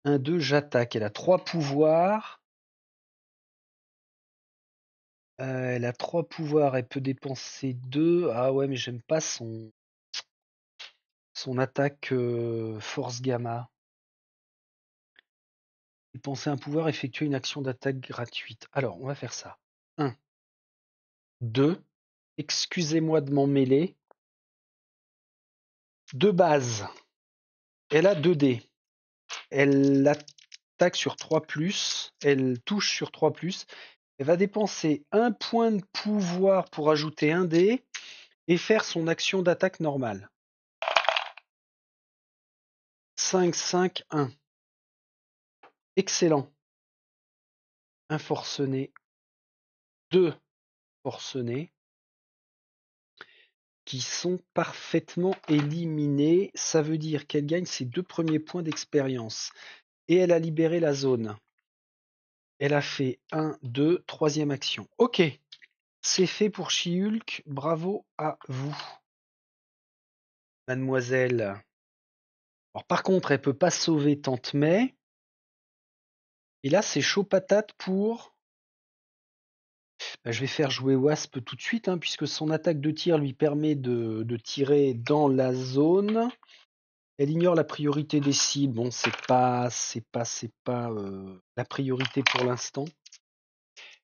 1, 2, j'attaque. Elle a 3 pouvoirs. Elle a 3 pouvoirs. Elle peut dépenser 2. Ah ouais, mais j'aime pas son attaque force gamma. Dépenser un pouvoir, effectuer une action d'attaque gratuite. Alors, on va faire ça. 1, 2. Excusez-moi de m'en mêler. De base, elle a 2 dés. Elle attaque sur 3+, elle touche sur 3+. Elle va dépenser un point de pouvoir pour ajouter un dé et faire son action d'attaque normale. 5, 5, 1. Excellent. Un forcené. 2 forcenés qui sont parfaitement éliminés. Ça veut dire qu'elle gagne ses 2 premiers points d'expérience. Et elle a libéré la zone. Elle a fait 1, 2, troisième action. Ok, c'est fait pour She-Hulk. Bravo à vous, mademoiselle. Alors, par contre, elle peut pas sauver Tante May. Et là, c'est chaud patate pour... je vais faire jouer Wasp tout de suite, hein, puisque son attaque de tir lui permet de tirer dans la zone. Elle ignore la priorité des cibles. Bon, c'est pas la priorité pour l'instant.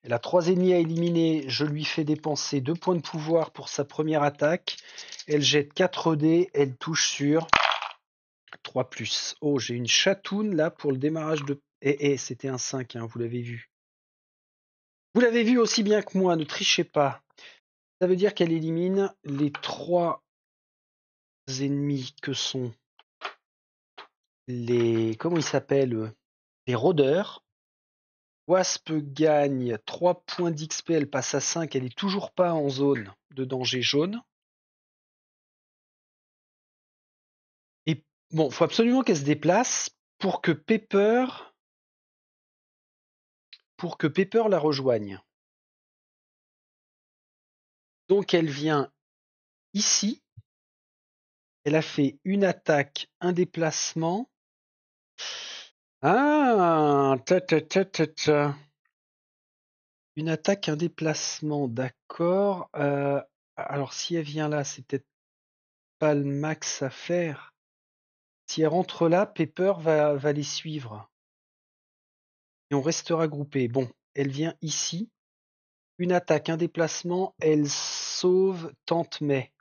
Elle a 3 ennemis à éliminer. Je lui fais dépenser 2 points de pouvoir pour sa première attaque. Elle jette 4 dés. Elle touche sur 3+. Oh, j'ai une chatoune là pour le démarrage de... c'était un 5, hein, vous l'avez vu. Vous l'avez vu aussi bien que moi, ne trichez pas. Ça veut dire qu'elle élimine les 3 ennemis que sont les... Comment ils s'appellent? Les rôdeurs. Wasp gagne 3 points d'XP, elle passe à 5, elle est toujours pas en zone de danger jaune. Et bon, faut absolument qu'elle se déplace pour que Pepper la rejoigne. Donc elle vient ici. Elle a fait une attaque, un déplacement. Ah, une attaque, un déplacement, d'accord. Alors si elle vient là, c'est peut-être pas le max à faire. Si elle rentre là, Pepper va les suivre. Et on restera groupé. Bon, elle vient ici. Une attaque, un déplacement, elle sauve Tante May.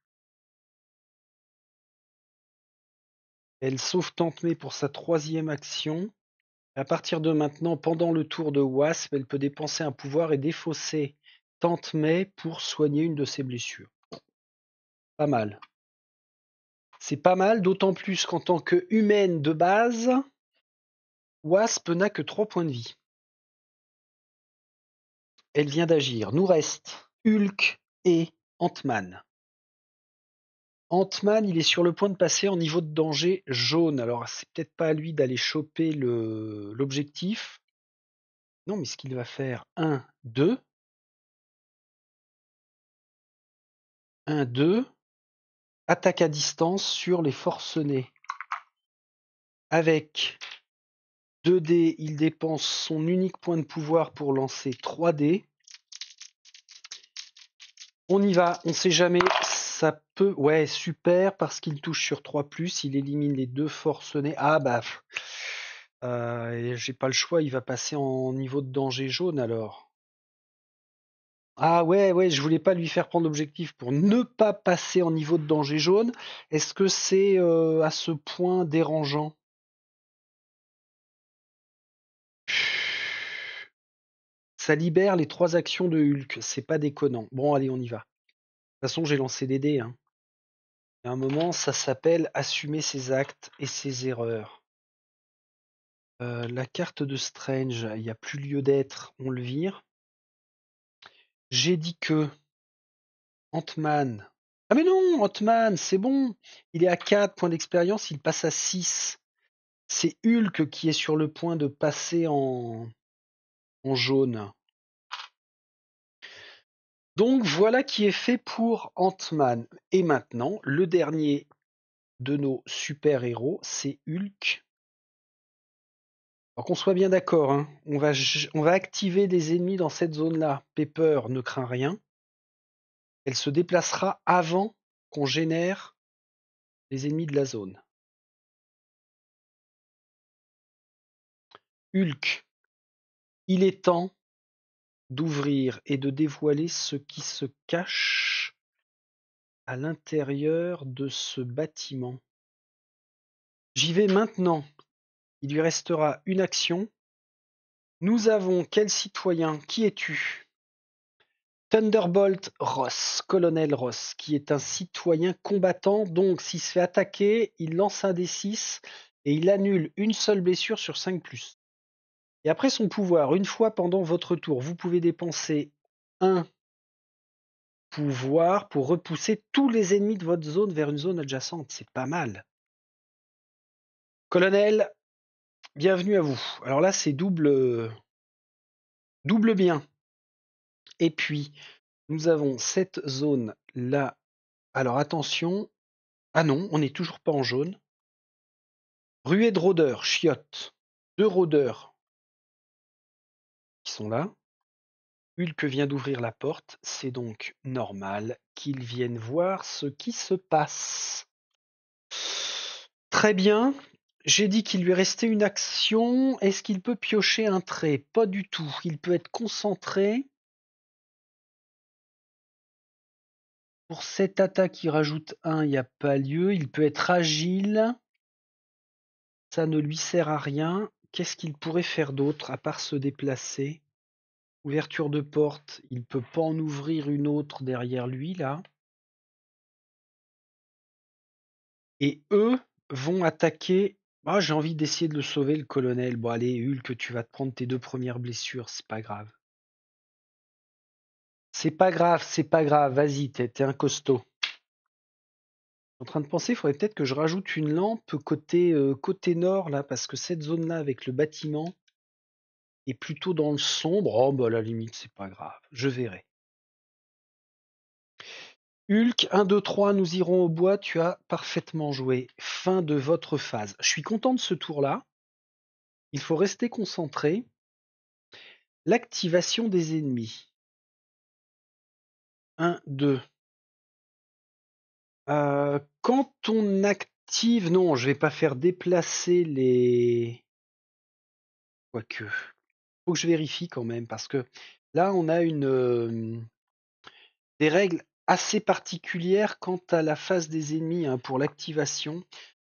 Elle sauve Tante May pour sa 3e action. À partir de maintenant, pendant le tour de Wasp, elle peut dépenser un pouvoir et défausser Tante May pour soigner une de ses blessures. Pas mal. C'est pas mal, d'autant plus qu'en tant que humaine de base, Wasp n'a que 3 points de vie. Elle vient d'agir. Nous reste Hulk et Ant-Man. Ant-Man, il est sur le point de passer en niveau de danger jaune. Alors, c'est peut-être pas à lui d'aller choper l'objectif. Non, mais ce qu'il va faire, 1, 2. 1, 2. Attaque à distance sur les forcenés. Avec 2 dés, il dépense son unique point de pouvoir pour lancer 3 dés. On y va, on sait jamais, ça peut... Ouais, super, parce qu'il touche sur 3+, il élimine les 2 forcenés. Ah bah, j'ai pas le choix, il va passer en niveau de danger jaune alors. Ah ouais, je voulais pas lui faire prendre l'objectif pour ne pas passer en niveau de danger jaune. Est-ce que c'est à ce point dérangeant? Ça libère les 3 actions de Hulk, c'est pas déconnant. Bon, allez, on y va. De toute façon, j'ai lancé des dés. Hein. Il y a un moment, ça s'appelle assumer ses actes et ses erreurs. La carte de Strange, il n'y a plus lieu d'être, on le vire. J'ai dit que Ant-Man. Ah mais non, Ant-Man, c'est bon. Il est à 4 points d'expérience, il passe à 6. C'est Hulk qui est sur le point de passer en jaune. Donc voilà qui est fait pour Ant-Man. Et maintenant, le dernier de nos super-héros, c'est Hulk. Alors qu'on soit bien d'accord, hein, on va activer des ennemis dans cette zone-là. Pepper ne craint rien. Elle se déplacera avant qu'on génère les ennemis de la zone. Hulk, il est temps d'ouvrir et de dévoiler ce qui se cache à l'intérieur de ce bâtiment. J'y vais maintenant. Il lui restera une action. Nous avons quel citoyen? Qui es-tu? Thunderbolt Ross, colonel Ross, qui est un citoyen combattant. Donc, s'il se fait attaquer, il lance un D6 et il annule une seule blessure sur 5+. Et après son pouvoir, une fois pendant votre tour, vous pouvez dépenser un pouvoir pour repousser tous les ennemis de votre zone vers une zone adjacente. C'est pas mal. Colonel, bienvenue à vous. Alors là, c'est double bien. Et puis, nous avons cette zone-là. Alors attention. Ah non, on n'est toujours pas en jaune. Ruée de rôdeurs, chiottes. 2 rôdeurs qui sont là. Hulk vient d'ouvrir la porte. C'est donc normal qu'ils viennent voir ce qui se passe. Très bien. J'ai dit qu'il lui restait une action. Est-ce qu'il peut piocher un trait? Pas du tout. Il peut être concentré. Pour cette attaque, il rajoute 1, il n'y a pas lieu. Il peut être agile. Ça ne lui sert à rien. Qu'est-ce qu'il pourrait faire d'autre à part se déplacer? Ouverture de porte, il peut pas en ouvrir une autre derrière lui, là. Et eux vont attaquer. Ah, j'ai envie d'essayer de le sauver, le colonel. Bon, allez, Hulk, tu vas te prendre tes 2 premières blessures, c'est pas grave. C'est pas grave, vas-y, t'es un costaud. Je suis en train de penser, il faudrait peut-être que je rajoute une lampe côté nord, là, parce que cette zone-là, avec le bâtiment, est plutôt dans le sombre. Oh, bah, à la limite, c'est pas grave, je verrai. Hulk, 1, 2, 3, nous irons au bois, tu as parfaitement joué. Fin de votre phase. Je suis content de ce tour-là. Il faut rester concentré. L'activation des ennemis. 1, 2. Quand on active. Non, je vais pas faire déplacer les... Quoique. Faut que je vérifie quand même, parce que là, on a des règles assez particulières quant à la phase des ennemis pour l'activation.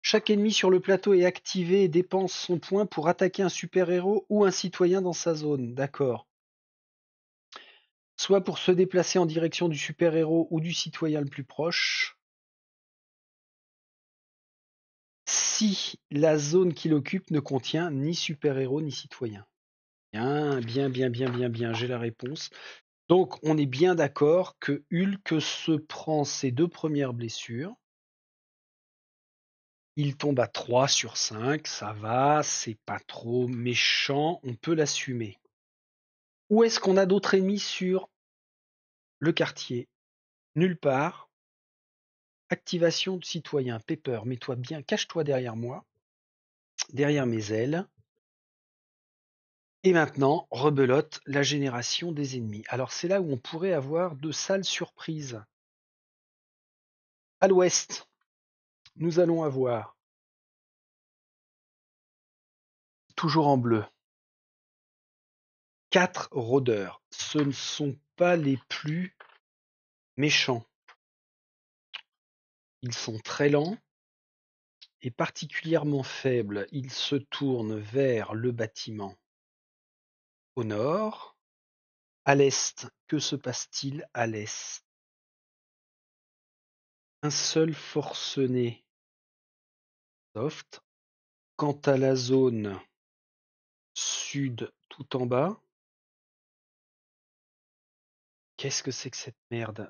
Chaque ennemi sur le plateau est activé et dépense son point pour attaquer un super-héros ou un citoyen dans sa zone. D'accord. Soit pour se déplacer en direction du super-héros ou du citoyen le plus proche. Si la zone qu'il occupe ne contient ni super-héros ni citoyen. Bien, j'ai la réponse. Donc, on est bien d'accord que Hulk se prend ses 2 premières blessures. Il tombe à 3 sur 5, ça va, c'est pas trop méchant, on peut l'assumer. Où est-ce qu'on a d'autres ennemis sur le quartier? Nulle part. Activation de citoyen. Pepper, mets-toi bien, cache-toi derrière moi, derrière mes ailes. Et maintenant, rebelote la génération des ennemis. Alors c'est là où on pourrait avoir de sales surprises. À l'ouest, nous allons avoir, toujours en bleu, 4 rôdeurs. Ce ne sont pas les plus méchants. Ils sont très lents et particulièrement faibles. Ils se tournent vers le bâtiment au nord. À l'est, que se passe-t-il à l'est? Un seul forcené soft. Quant à la zone sud tout en bas, qu'est-ce que c'est que cette merde?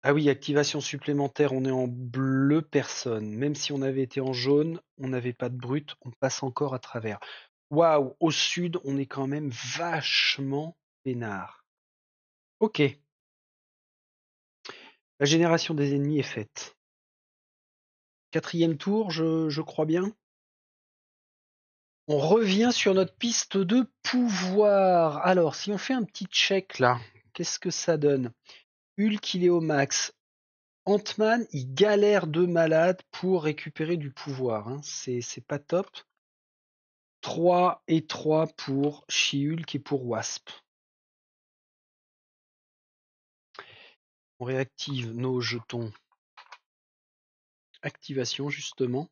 Ah oui, activation supplémentaire, on est en bleu, personne. Même si on avait été en jaune, on n'avait pas de brut, on passe encore à travers. Waouh, au sud, on est quand même vachement peinard. Ok, la génération des ennemis est faite. 4e tour, je crois bien. On revient sur notre piste de pouvoir. Alors, si on fait un petit check là, qu'est-ce que ça donne? Hulk, il est au max. Ant-Man, il galère de malade pour récupérer du pouvoir. C'est pas top. 3 et 3 pour She-Hulk et pour Wasp. On réactive nos jetons. Activation, justement.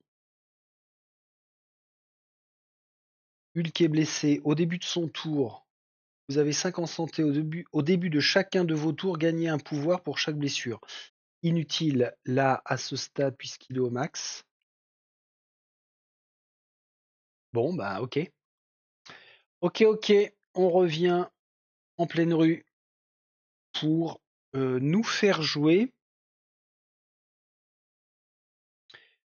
Hulk est blessé au début de son tour. Vous avez 5 en santé au début de chacun de vos tours. Gagnez un pouvoir pour chaque blessure. Inutile là à ce stade puisqu'il est au max. Bon, bah ok. Ok, on revient en pleine rue pour nous faire jouer.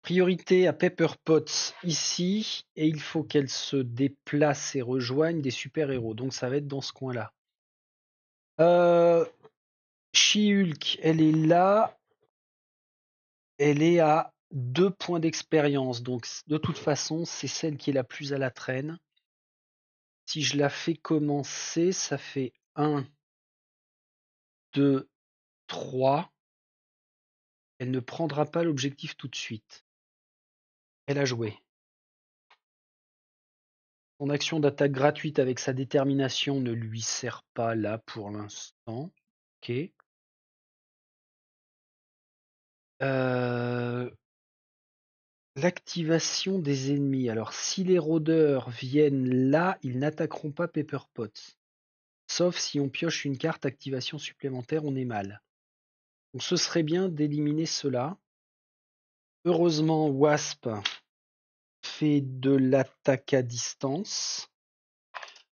Priorité à Pepper Potts ici, et il faut qu'elle se déplace et rejoigne des super-héros. Donc ça va être dans ce coin-là. She-Hulk, elle est là. Elle est à 2 points d'expérience. Donc de toute façon, c'est celle qui est la plus à la traîne. Si je la fais commencer, ça fait 1, 2, 3. Elle ne prendra pas l'objectif tout de suite. Elle a joué. Son action d'attaque gratuite avec sa détermination ne lui sert pas là pour l'instant. Ok. L'activation des ennemis. Alors, si les rôdeurs viennent là, ils n'attaqueront pas Pepper Potts. Sauf si on pioche une carte activation supplémentaire, on est mal. Donc ce serait bien d'éliminer cela. Heureusement, Wasp fait de l'attaque à distance.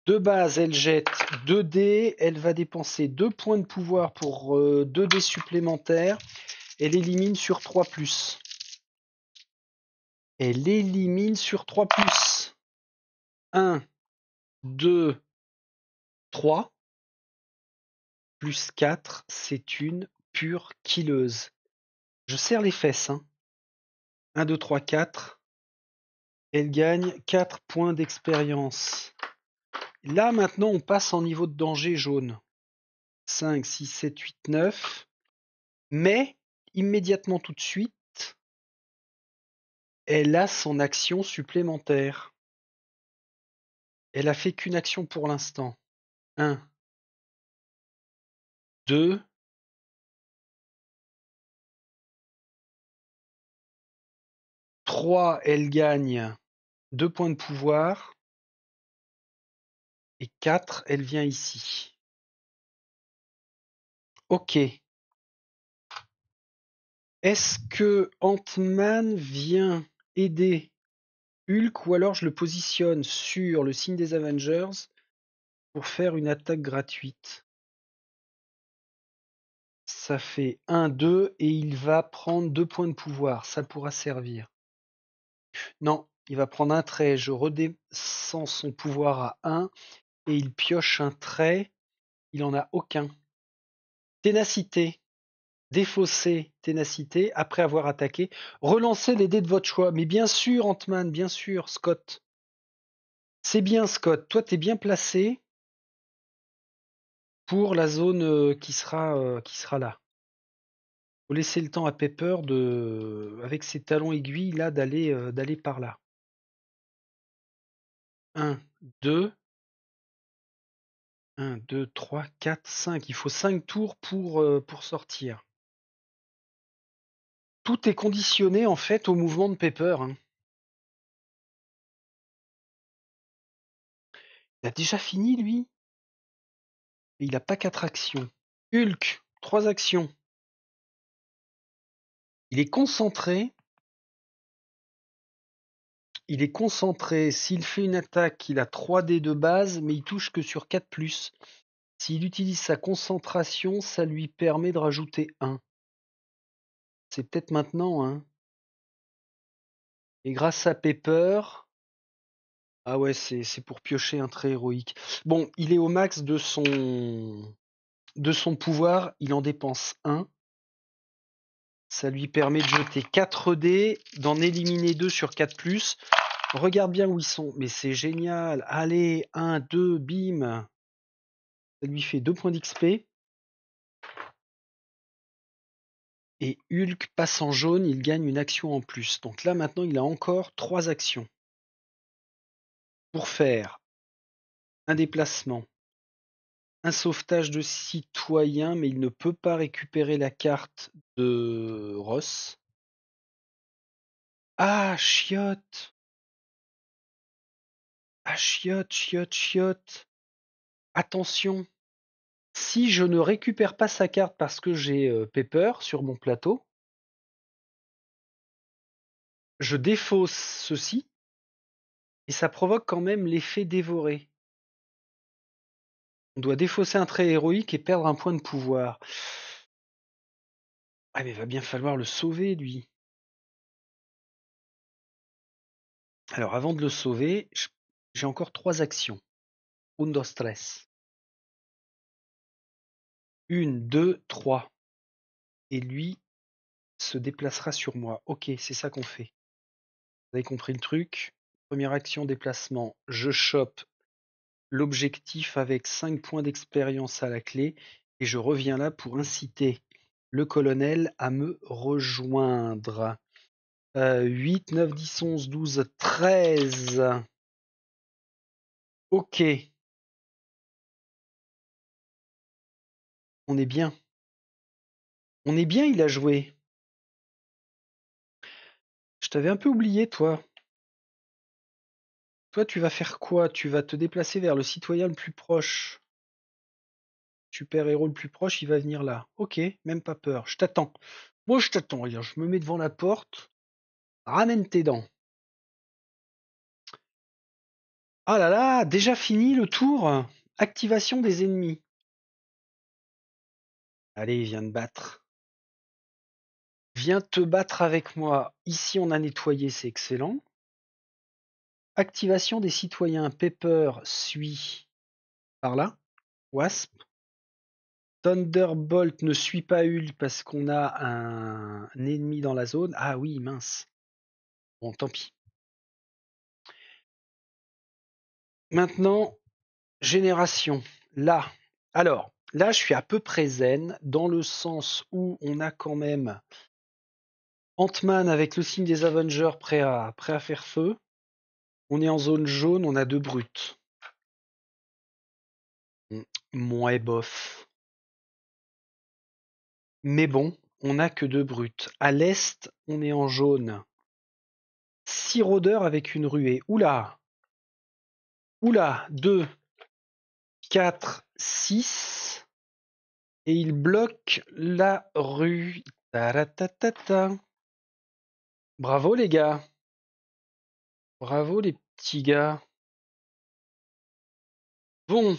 De base, elle jette 2 dés. Elle va dépenser 2 points de pouvoir pour 2 dés supplémentaires. Elle élimine sur 3+. Elle élimine sur 3+. 1, 2, 3. Plus 4, c'est une pure killeuse. Je serre les fesses. 1, 2, 3, 4. Elle gagne 4 points d'expérience. Là, maintenant, on passe en niveau de danger jaune. 5, 6, 7, 8, 9. Mais, immédiatement tout de suite, elle a son action supplémentaire. Elle a fait qu'une action pour l'instant. 1, 2, 3, elle gagne 2 points de pouvoir. Et 4, elle vient ici. Ok. Est-ce que Ant-Man vient aider Hulk ou alors je le positionne sur le signe des Avengers pour faire une attaque gratuite? Ça fait 1, 2 et il va prendre 2 points de pouvoir. Ça pourra servir. Non, il va prendre un trait. Je redescends son pouvoir à 1 et il pioche un trait. Il en a aucun. Ténacité. Défausser ténacité après avoir attaqué. Relancez les dés de votre choix. Mais bien sûr, Ant-Man, bien sûr, Scott. C'est bien, Scott. Toi, t'es bien placé pour la zone qui sera là. Faut laisser le temps à Pepper avec ses talons aiguilles là, d'aller par là. 1, 2, 1, 2, 3, 4, 5. Il faut 5 tours pour sortir. Tout est conditionné en fait au mouvement de Pepper. Hein. Il a déjà fini lui. Et il n'a pas 4 actions. Hulk, 3 actions. Il est concentré. Il est concentré. S'il fait une attaque, il a 3 dés de base, mais il touche que sur 4+. S'il utilise sa concentration, ça lui permet de rajouter 1. C'est peut-être maintenant, hein. Et grâce à Pepper... Ah ouais, c'est pour piocher un trait héroïque. Bon, il est au max de son pouvoir. Il en dépense 1. Ça lui permet de jeter 4 dés, d'en éliminer 2 sur 4+. Regarde bien où ils sont. Mais c'est génial. Allez, 1, 2, bim. Ça lui fait 2 points d'XP. Et Hulk passe en jaune, il gagne une action en plus. Donc là, maintenant, il a encore 3 actions. Pour faire un déplacement, un sauvetage de citoyen, mais il ne peut pas récupérer la carte de Ross. Ah, chiotte! Ah, chiotte, chiotte, chiotte! Attention! Si je ne récupère pas sa carte parce que j'ai Pepper sur mon plateau, je défausse ceci et ça provoque quand même l'effet dévoré. On doit défausser un trait héroïque et perdre un point de pouvoir. Ah mais va bien falloir le sauver lui. Alors avant de le sauver, j'ai encore 3 actions. 1, 2, 3. 1, 2, 3. Et lui se déplacera sur moi. Ok, c'est ça qu'on fait. Vous avez compris le truc. Première action, déplacement. Je chope l'objectif avec 5 points d'expérience à la clé et je reviens là pour inciter le colonel à me rejoindre. 8, 9, 10, 11, 12, 13. Ok. On est bien. On est bien, il a joué. Je t'avais un peu oublié, toi. Toi, tu vas faire quoi? Tu vas te déplacer vers le citoyen le plus proche. Super-héros le plus proche, il va venir là. Ok, même pas peur. Je t'attends. Moi, je t'attends. Regarde, je me mets devant la porte. Ramène tes dents. Ah là là, déjà fini le tour. Activation des ennemis. Allez, viens te battre. Viens te battre avec moi. Ici, on a nettoyé, c'est excellent. Activation des citoyens. Pepper suit par là. Wasp. Thunderbolt ne suit pas Hulk parce qu'on a un ennemi dans la zone. Ah oui, mince. Bon, tant pis. Maintenant, génération. Là. Alors, là, je suis à peu près zen dans le sens où on a quand même Ant-Man avec le signe des Avengers prêt à faire feu. On est en zone jaune, on a 2 brutes. Moins bof. Mais bon, on n'a que 2 brutes. À l'est, on est en jaune. 6 rôdeurs avec une ruée. Oula! Oula! 2, 4, 6. Et il bloque la rue. Taratatata. Bravo les gars. Bravo les petits gars. Bon.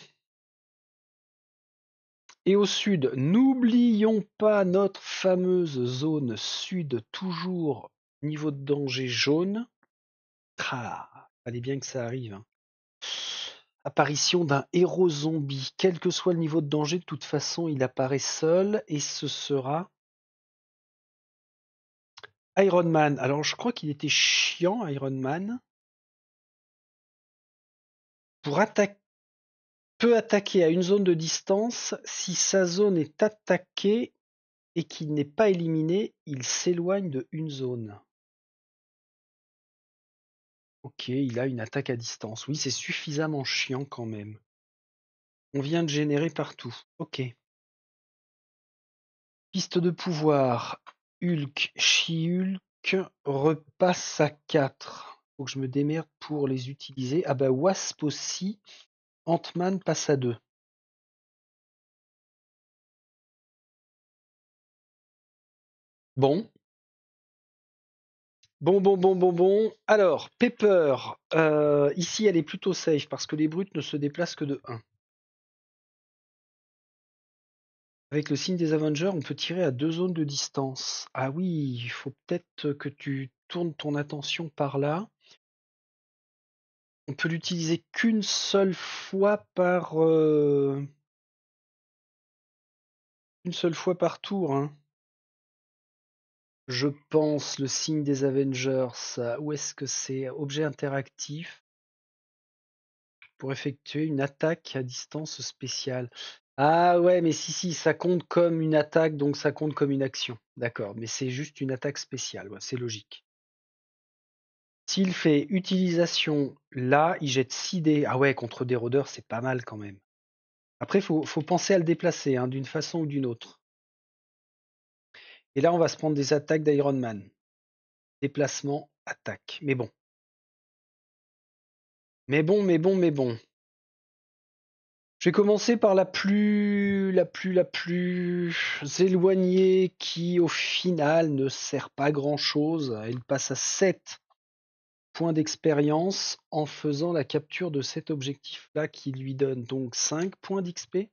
Et au sud, n'oublions pas notre fameuse zone sud, toujours niveau de danger jaune. Ah, fallait bien que ça arrive. Hein. Apparition d'un héros zombie. Quel que soit le niveau de danger, de toute façon, il apparaît seul et ce sera Iron Man. Alors, je crois qu'il était chiant, Iron Man. Peut attaquer à une zone de distance. Si sa zone est attaquée et qu'il n'est pas éliminé, il s'éloigne de une zone. Ok, il a une attaque à distance. Oui, c'est suffisamment chiant quand même. On vient de générer partout. Ok. Piste de pouvoir. Hulk, She-Hulk repasse à 4. Faut que je me démerde pour les utiliser. Ah bah Wasp aussi. Ant-Man passe à 2. Bon. Bon. Alors, Pepper. Ici, elle est plutôt safe parce que les brutes ne se déplacent que de 1. Avec le signe des Avengers, on peut tirer à 2 zones de distance. Ah oui, il faut peut-être que tu tournes ton attention par là. On peut l'utiliser qu'une seule fois par tour. Hein. Je pense le signe des Avengers. Où est-ce que c'est? Objet interactif pour effectuer une attaque à distance spéciale. Ah ouais, mais si, ça compte comme une attaque, donc ça compte comme une action. D'accord, mais c'est juste une attaque spéciale, ouais, c'est logique. S'il fait utilisation là, il jette 6 dés. Ah ouais, contre des rôdeurs, c'est pas mal quand même. Après, faut penser à le déplacer, hein, d'une façon ou d'une autre. Et là, on va se prendre des attaques d'Iron Man. Déplacement, attaque. Mais bon. Je vais commencer par la plus éloignée qui, au final, ne sert pas grand-chose. Elle passe à 7 points d'expérience en faisant la capture de cet objectif-là qui lui donne donc 5 points d'XP.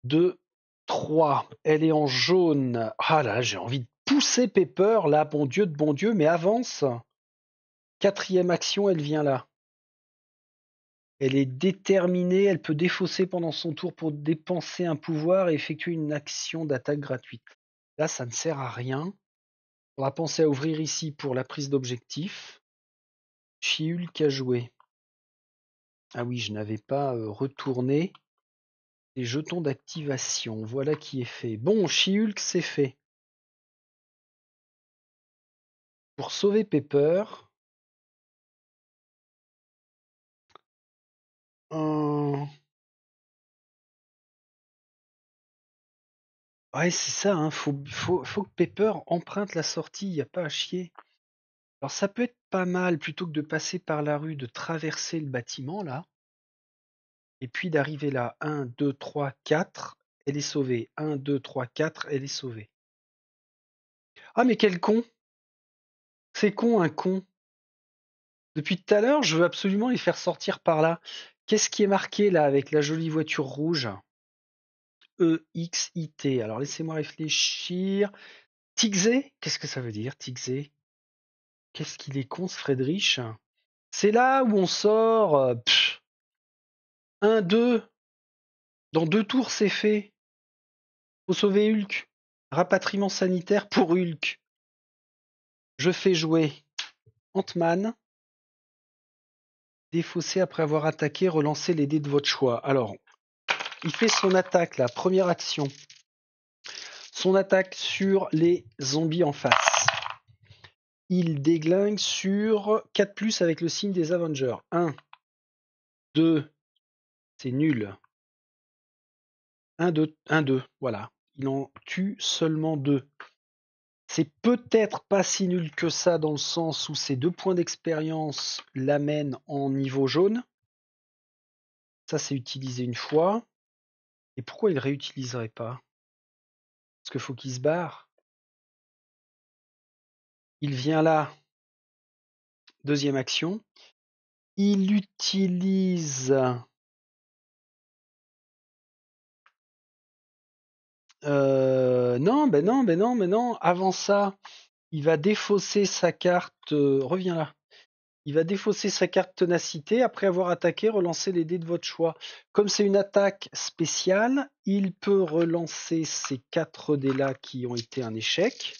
2, 3. Elle est en jaune. Ah là, j'ai envie de pousser Pepper, là, bon Dieu, mais avance. 4e action, elle vient là. Elle est déterminée, elle peut défausser pendant son tour pour dépenser un pouvoir et effectuer une action d'attaque gratuite. Là, ça ne sert à rien. On va penser à ouvrir ici pour la prise d'objectif. She-Hulk a joué. Ah oui, je n'avais pas retourné les jetons d'activation. Voilà qui est fait. Bon, She-Hulk, c'est fait. Pour sauver Pepper, ouais, c'est ça, hein. Faut que Pepper emprunte la sortie, il n'y a pas à chier. Alors ça peut être pas mal, plutôt que de passer par la rue, de traverser le bâtiment, là, et puis d'arriver là. 1, 2, 3, 4, elle est sauvée. 1, 2, 3, 4, elle est sauvée. Ah mais quel con! C'est con, un con. Depuis tout à l'heure, je veux absolument les faire sortir par là. Qu'est-ce qui est marqué là avec la jolie voiture rouge? E-X-I-T. Alors laissez-moi réfléchir. Tigzé? Qu'est-ce que ça veut dire, Tigzé? Qu'est-ce qu'il est con, ce Friedrich? C'est là où on sort. 1, 2. Dans 2 tours, c'est fait. Faut sauver Hulk. Rapatriement sanitaire pour Hulk. Je fais jouer Ant-Man. Défausser après avoir attaqué, relancer les dés de votre choix. Alors, il fait son attaque, la première action. son attaque sur les zombies en face. Il déglingue sur 4+, avec le signe des Avengers. 1, 2, c'est nul. 1, 2, 1, 2, voilà. Il en tue seulement 2. C'est peut-être pas si nul que ça, dans le sens où ces 2 points d'expérience l'amènent en niveau jaune. Ça, c'est utilisé une fois. Et pourquoi il ne réutiliserait pas? Parce qu'il faut qu'il se barre. Il vient là. Deuxième action. Il utilise... non. Avant ça, il va défausser sa carte... reviens là. Il va défausser sa carte ténacité. Après avoir attaqué, relancer les dés de votre choix. Comme c'est une attaque spéciale, il peut relancer ces 4 dés-là qui ont été un échec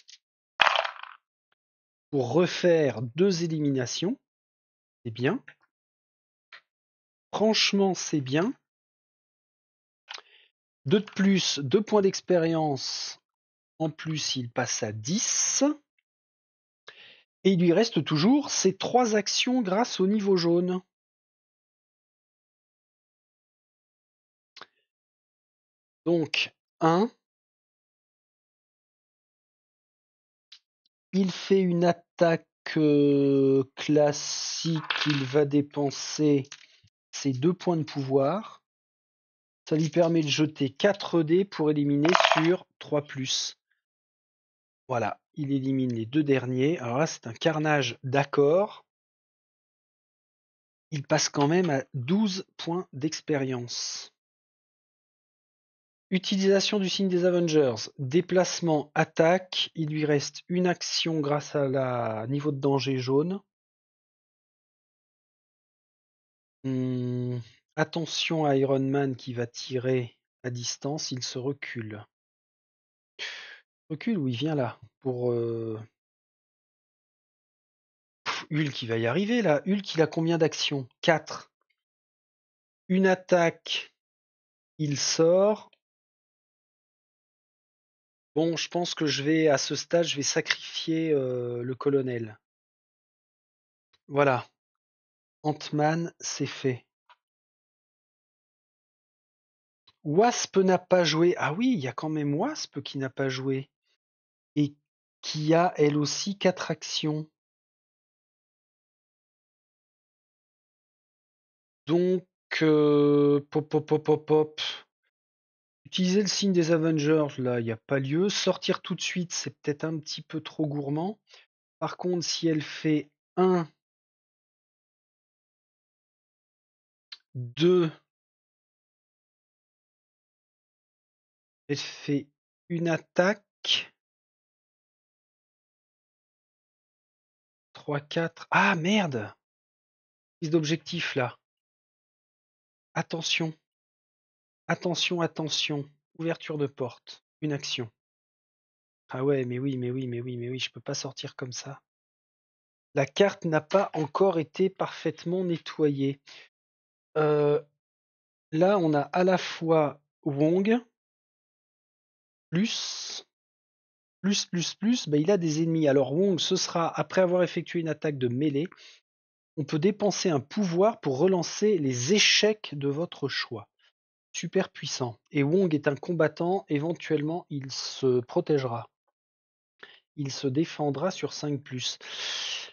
pour refaire 2 éliminations. C'est bien. Franchement, c'est bien. 2 de plus, 2 points d'expérience. En plus, il passe à 10. Et il lui reste toujours ses 3 actions grâce au niveau jaune. Donc, 1. Il fait une attaque classique. Il va dépenser ses 2 points de pouvoir. Ça lui permet de jeter 4 dés pour éliminer sur 3+. Voilà, il élimine les 2 derniers. Alors là, c'est un carnage d'accord. Il passe quand même à 12 points d'expérience. Utilisation du signe des Avengers. Déplacement, attaque. Il lui reste une action grâce à la niveau de danger jaune. Attention à Iron Man qui va tirer à distance. Il se recule. Recule ou il vient là pour... Hulk, il va y arriver là. Hulk, il a combien d'actions? 4. Une attaque. Il sort. Bon, je pense que à ce stade, je vais sacrifier le colonel. Voilà. Ant-Man, c'est fait. Wasp n'a pas joué. Ah oui, il y a quand même Wasp qui n'a pas joué. Et qui a, elle aussi, 4 actions. Donc, pop. Utiliser le signe des Avengers, là, il n'y a pas lieu. Sortir tout de suite, c'est peut-être un petit peu trop gourmand. Par contre, si elle fait 1, 2, elle fait une attaque. 3, 4. Ah merde! Prise d'objectif là. Attention. Attention. Ouverture de porte. Une action. Ah ouais, mais oui, je peux pas sortir comme ça. La carte n'a pas encore été parfaitement nettoyée. Là, on a à la fois Wong, plus, il a des ennemis. Alors Wong, ce sera, après avoir effectué une attaque de mêlée, on peut dépenser un pouvoir pour relancer les échecs de votre choix. Super puissant. Et Wong est un combattant, éventuellement il se protégera. Il se défendra sur 5+.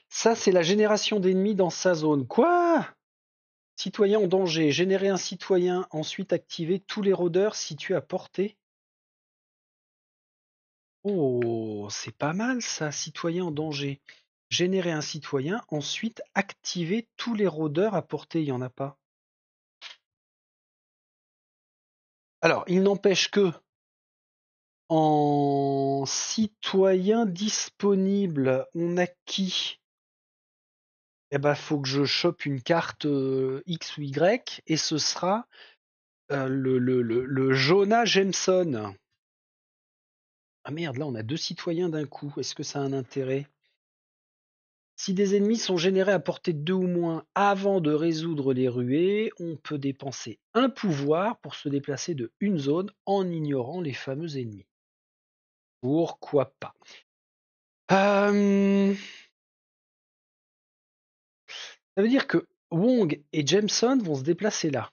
Ça, c'est la génération d'ennemis dans sa zone. Quoi? Citoyen en danger. Générer un citoyen, ensuite activer tous les rôdeurs situés à portée. Oh, c'est pas mal ça, citoyen en danger. Générer un citoyen, ensuite activer tous les rôdeurs à portée, il n'y en a pas. Alors, il n'empêche que en citoyen disponible, on a qui? Eh ben, faut que je chope une carte X ou Y, et ce sera le Jonah Jameson. Ah merde, là on a 2 citoyens d'un coup. Est-ce que ça a un intérêt? Si des ennemis sont générés à portée de 2 ou moins avant de résoudre les ruées, on peut dépenser un pouvoir pour se déplacer de une zone en ignorant les fameux ennemis. Pourquoi pas. Ça veut dire que Wong et Jameson vont se déplacer là.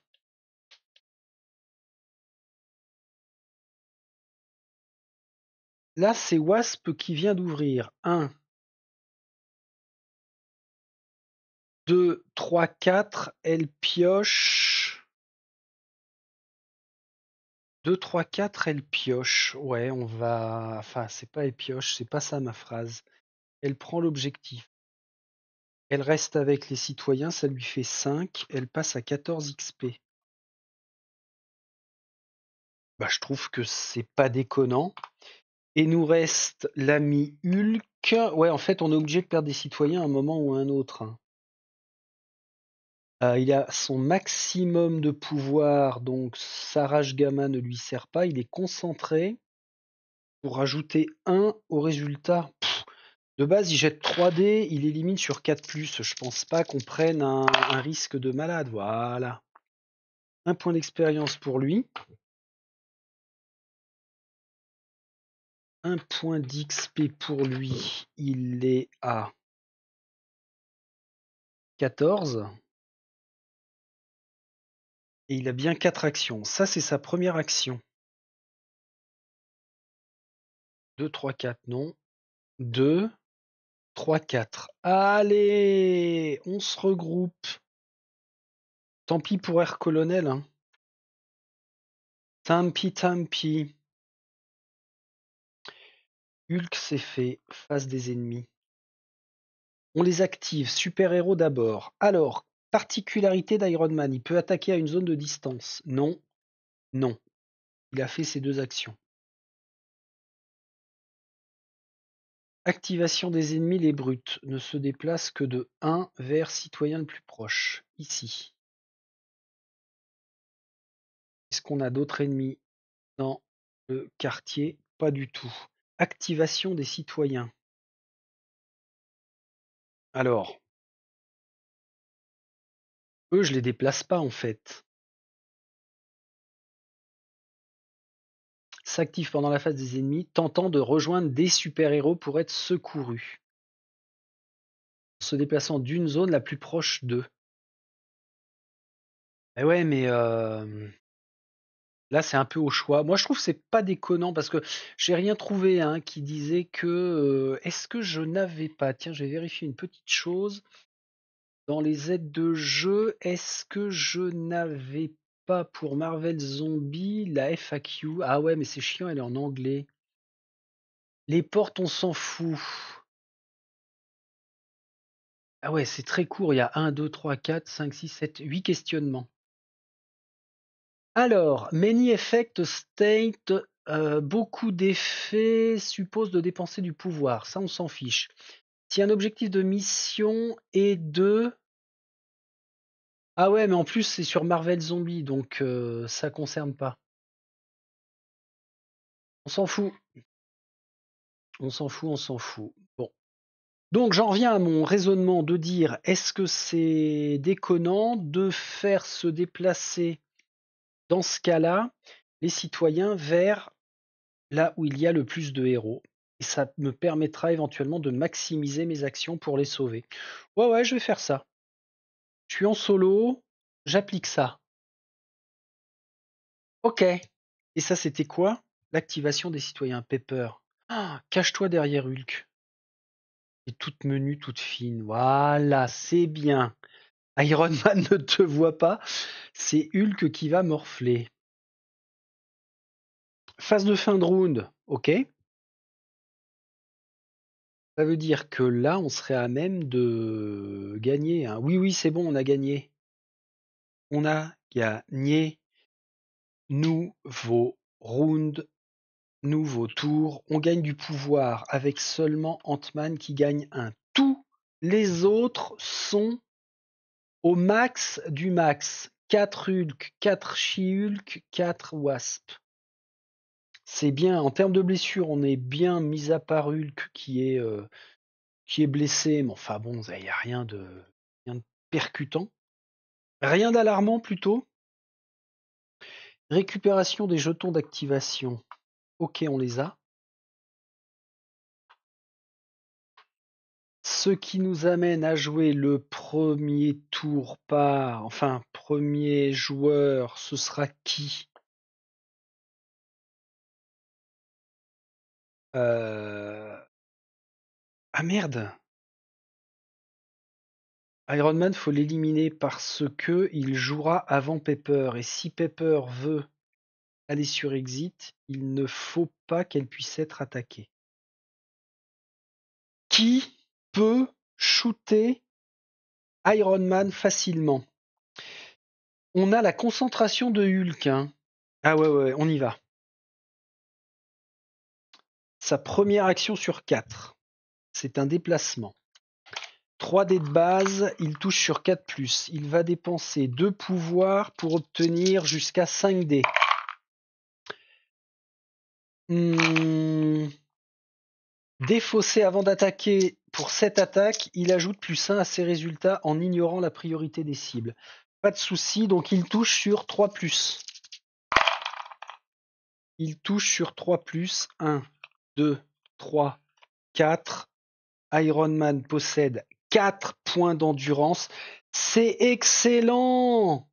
Là, c'est Wasp qui vient d'ouvrir. 1, 2, 3, 4. Elle pioche. 2, 3, 4, elle pioche. Ouais, on va. Enfin, c'est pas elle pioche, c'est pas ça ma phrase. Elle prend l'objectif. Elle reste avec les citoyens, ça lui fait 5. Elle passe à 14 XP. Bah, je trouve que c'est pas déconnant. Et nous reste l'ami Hulk. Ouais, en fait, on est obligé de perdre des citoyens à un moment ou à un autre, hein. Il a son maximum de pouvoir, donc sa rage gamma ne lui sert pas. Il est concentré pour rajouter 1 au résultat. De base, il jette 3 dés, il élimine sur 4+. Je pense pas qu'on prenne un risque de malade. Voilà. 1 point d'expérience pour lui. 1 point d'XP pour lui. Il est à 14. Et il a bien 4 actions. Ça, c'est sa première action. 2, 3, 4, non. 2, 3, 4. Allez, on se regroupe. Tant pis pour Air Colonel, hein. Tant pis. Hulk c'est fait, face des ennemis. On les active, super-héros d'abord. Alors, particularité d'Iron Man, il peut attaquer à une zone de distance. Non, non. Il a fait ses 2 actions. Activation des ennemis, les brutes ne se déplacent que de 1 vers citoyen le plus proche. Ici. Est-ce qu'on a d'autres ennemis dans le quartier? Pas du tout. Activation des citoyens. Alors, eux, je les déplace pas en fait. S'active pendant la phase des ennemis, tentant de rejoindre des super-héros pour être secourus. En se déplaçant d'une zone la plus proche d'eux. Eh ouais, mais là, c'est un peu au choix. Moi, je trouve que c'est pas déconnant parce que j'ai rien trouvé hein, qui disait que. Est-ce que je n'avais pas. Tiens, je vais vérifier une petite chose. Dans les aides de jeu, est-ce que je n'avais pas pour Marvel Zombie la FAQ? Ah ouais, mais c'est chiant, elle est en anglais. Les portes, on s'en fout. Ah ouais, c'est très court, il y a 1, 2, 3, 4, 5, 6, 7, 8 questionnements. Alors, many effects state, beaucoup d'effets supposent de dépenser du pouvoir. Ça, on s'en fiche. Si un objectif de mission est de... Ah ouais, mais en plus, c'est sur Marvel Zombie, donc ça concerne pas. On s'en fout. On s'en fout. Bon. Donc j'en reviens à mon raisonnement de dire, est-ce que c'est déconnant de faire se déplacer, dans ce cas-là, les citoyens vers là où il y a le plus de héros? Et ça me permettra éventuellement de maximiser mes actions pour les sauver. Ouais, je vais faire ça. Je suis en solo, j'applique ça. Ok. Et ça, c'était quoi? L'activation des citoyens. Pepper. Ah, cache-toi derrière Hulk. Et toute menue, toute fine. Voilà, c'est bien. Iron Man ne te voit pas. C'est Hulk qui va morfler. Phase de fin de round. Ok. Ça veut dire que là, on serait à même de gagner, hein. Oui, c'est bon, on a gagné. On a gagné. Nouveau round, nouveau tour. On gagne du pouvoir avec seulement Ant-Man qui gagne un. Tous les autres sont au max du max. 4 Hulk, 4 She-Hulk, 4 Wasp. C'est bien. En termes de blessures, on est bien, mis à part Hulk qui est blessé. Mais enfin bon, il n'y a rien de percutant. Rien d'alarmant plutôt. Récupération des jetons d'activation. Ok, on les a. Ce qui nous amène à jouer le premier tour par... Enfin, premier joueur, ce sera qui? Ah merde! Iron Man, faut l'éliminer parce que il jouera avant Pepper. Et si Pepper veut aller sur Exit, il ne faut pas qu'elle puisse être attaquée. Qui peut shooter Iron Man facilement? On a la concentration de Hulk. Hein. Ah ouais, on y va. Sa première action sur 4. C'est un déplacement. 3 dés de base, il touche sur 4+. Il va dépenser 2 pouvoirs pour obtenir jusqu'à 5 dés. Défaussé avant d'attaquer pour cette attaque, il ajoute +1 à ses résultats en ignorant la priorité des cibles. Pas de souci, donc il touche sur 3+. Il touche sur 3+. 1, 2, 3, 4. Iron Man possède 4 points d'endurance. C'est excellent!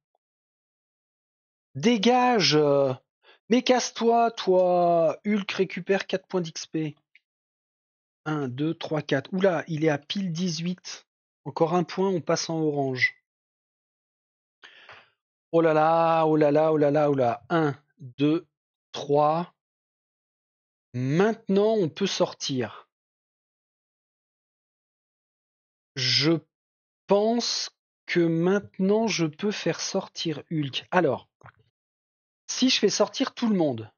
Dégage! Mais casse-toi, toi! Hulk récupère 4 points d'XP. 1, 2, 3, 4. Oula, il est à pile 18. Encore un point, on passe en orange. Oh là là, oh là là, oh là là, oh là. 1, 2, 3. Maintenant, on peut sortir. Je pense que maintenant, je peux faire sortir Hulk. Alors, si je fais sortir tout le monde,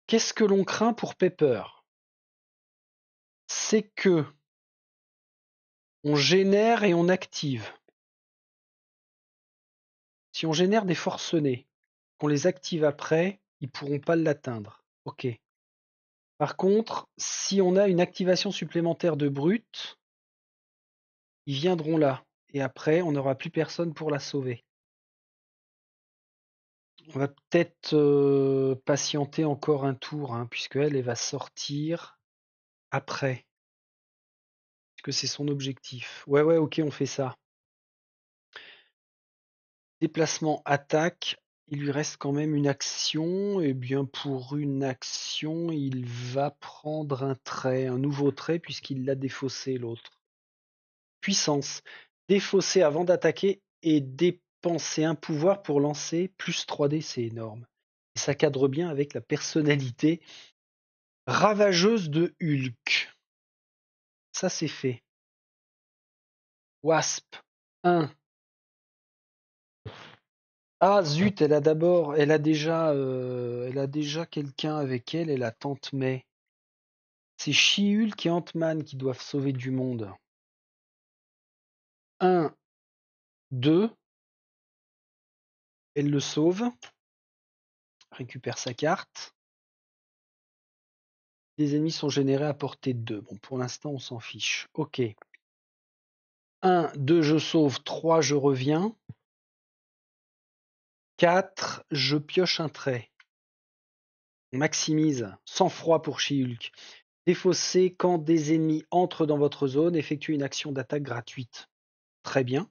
qu'est-ce que l'on craint pour Pepper? C'est que on génère et on active. Si on génère des forcenés, qu'on les active après, ils pourront pas l'atteindre. Ok. Par contre, si on a une activation supplémentaire de brut, ils viendront là. Et après, on n'aura plus personne pour la sauver. On va peut-être patienter encore un tour, hein, puisqu'elle va sortir après. Parce que c'est son objectif. Ouais, ok, on fait ça. Déplacement, attaque. Il lui reste quand même une action. Et bien pour une action, il va prendre un trait, un nouveau trait, puisqu'il l'a défaussé l'autre. Puissance. Défausser avant d'attaquer et dépenser un pouvoir pour lancer plus 3D, c'est énorme. Et ça cadre bien avec la personnalité ravageuse de Hulk. Ça c'est fait. Wasp. 1. Ah zut, elle a déjà quelqu'un avec elle, et la tante May. C'est She-Hulk et Ant-Man qui doivent sauver du monde. 1, 2. Elle le sauve. Récupère sa carte. Les ennemis sont générés à portée de 2. Bon, pour l'instant, on s'en fiche. Ok. 1, 2, je sauve. 3, je reviens. 4, je pioche un trait. On maximise. Sang-froid pour She-Hulk. Défausser quand des ennemis entrent dans votre zone. Effectuez une action d'attaque gratuite. Très bien.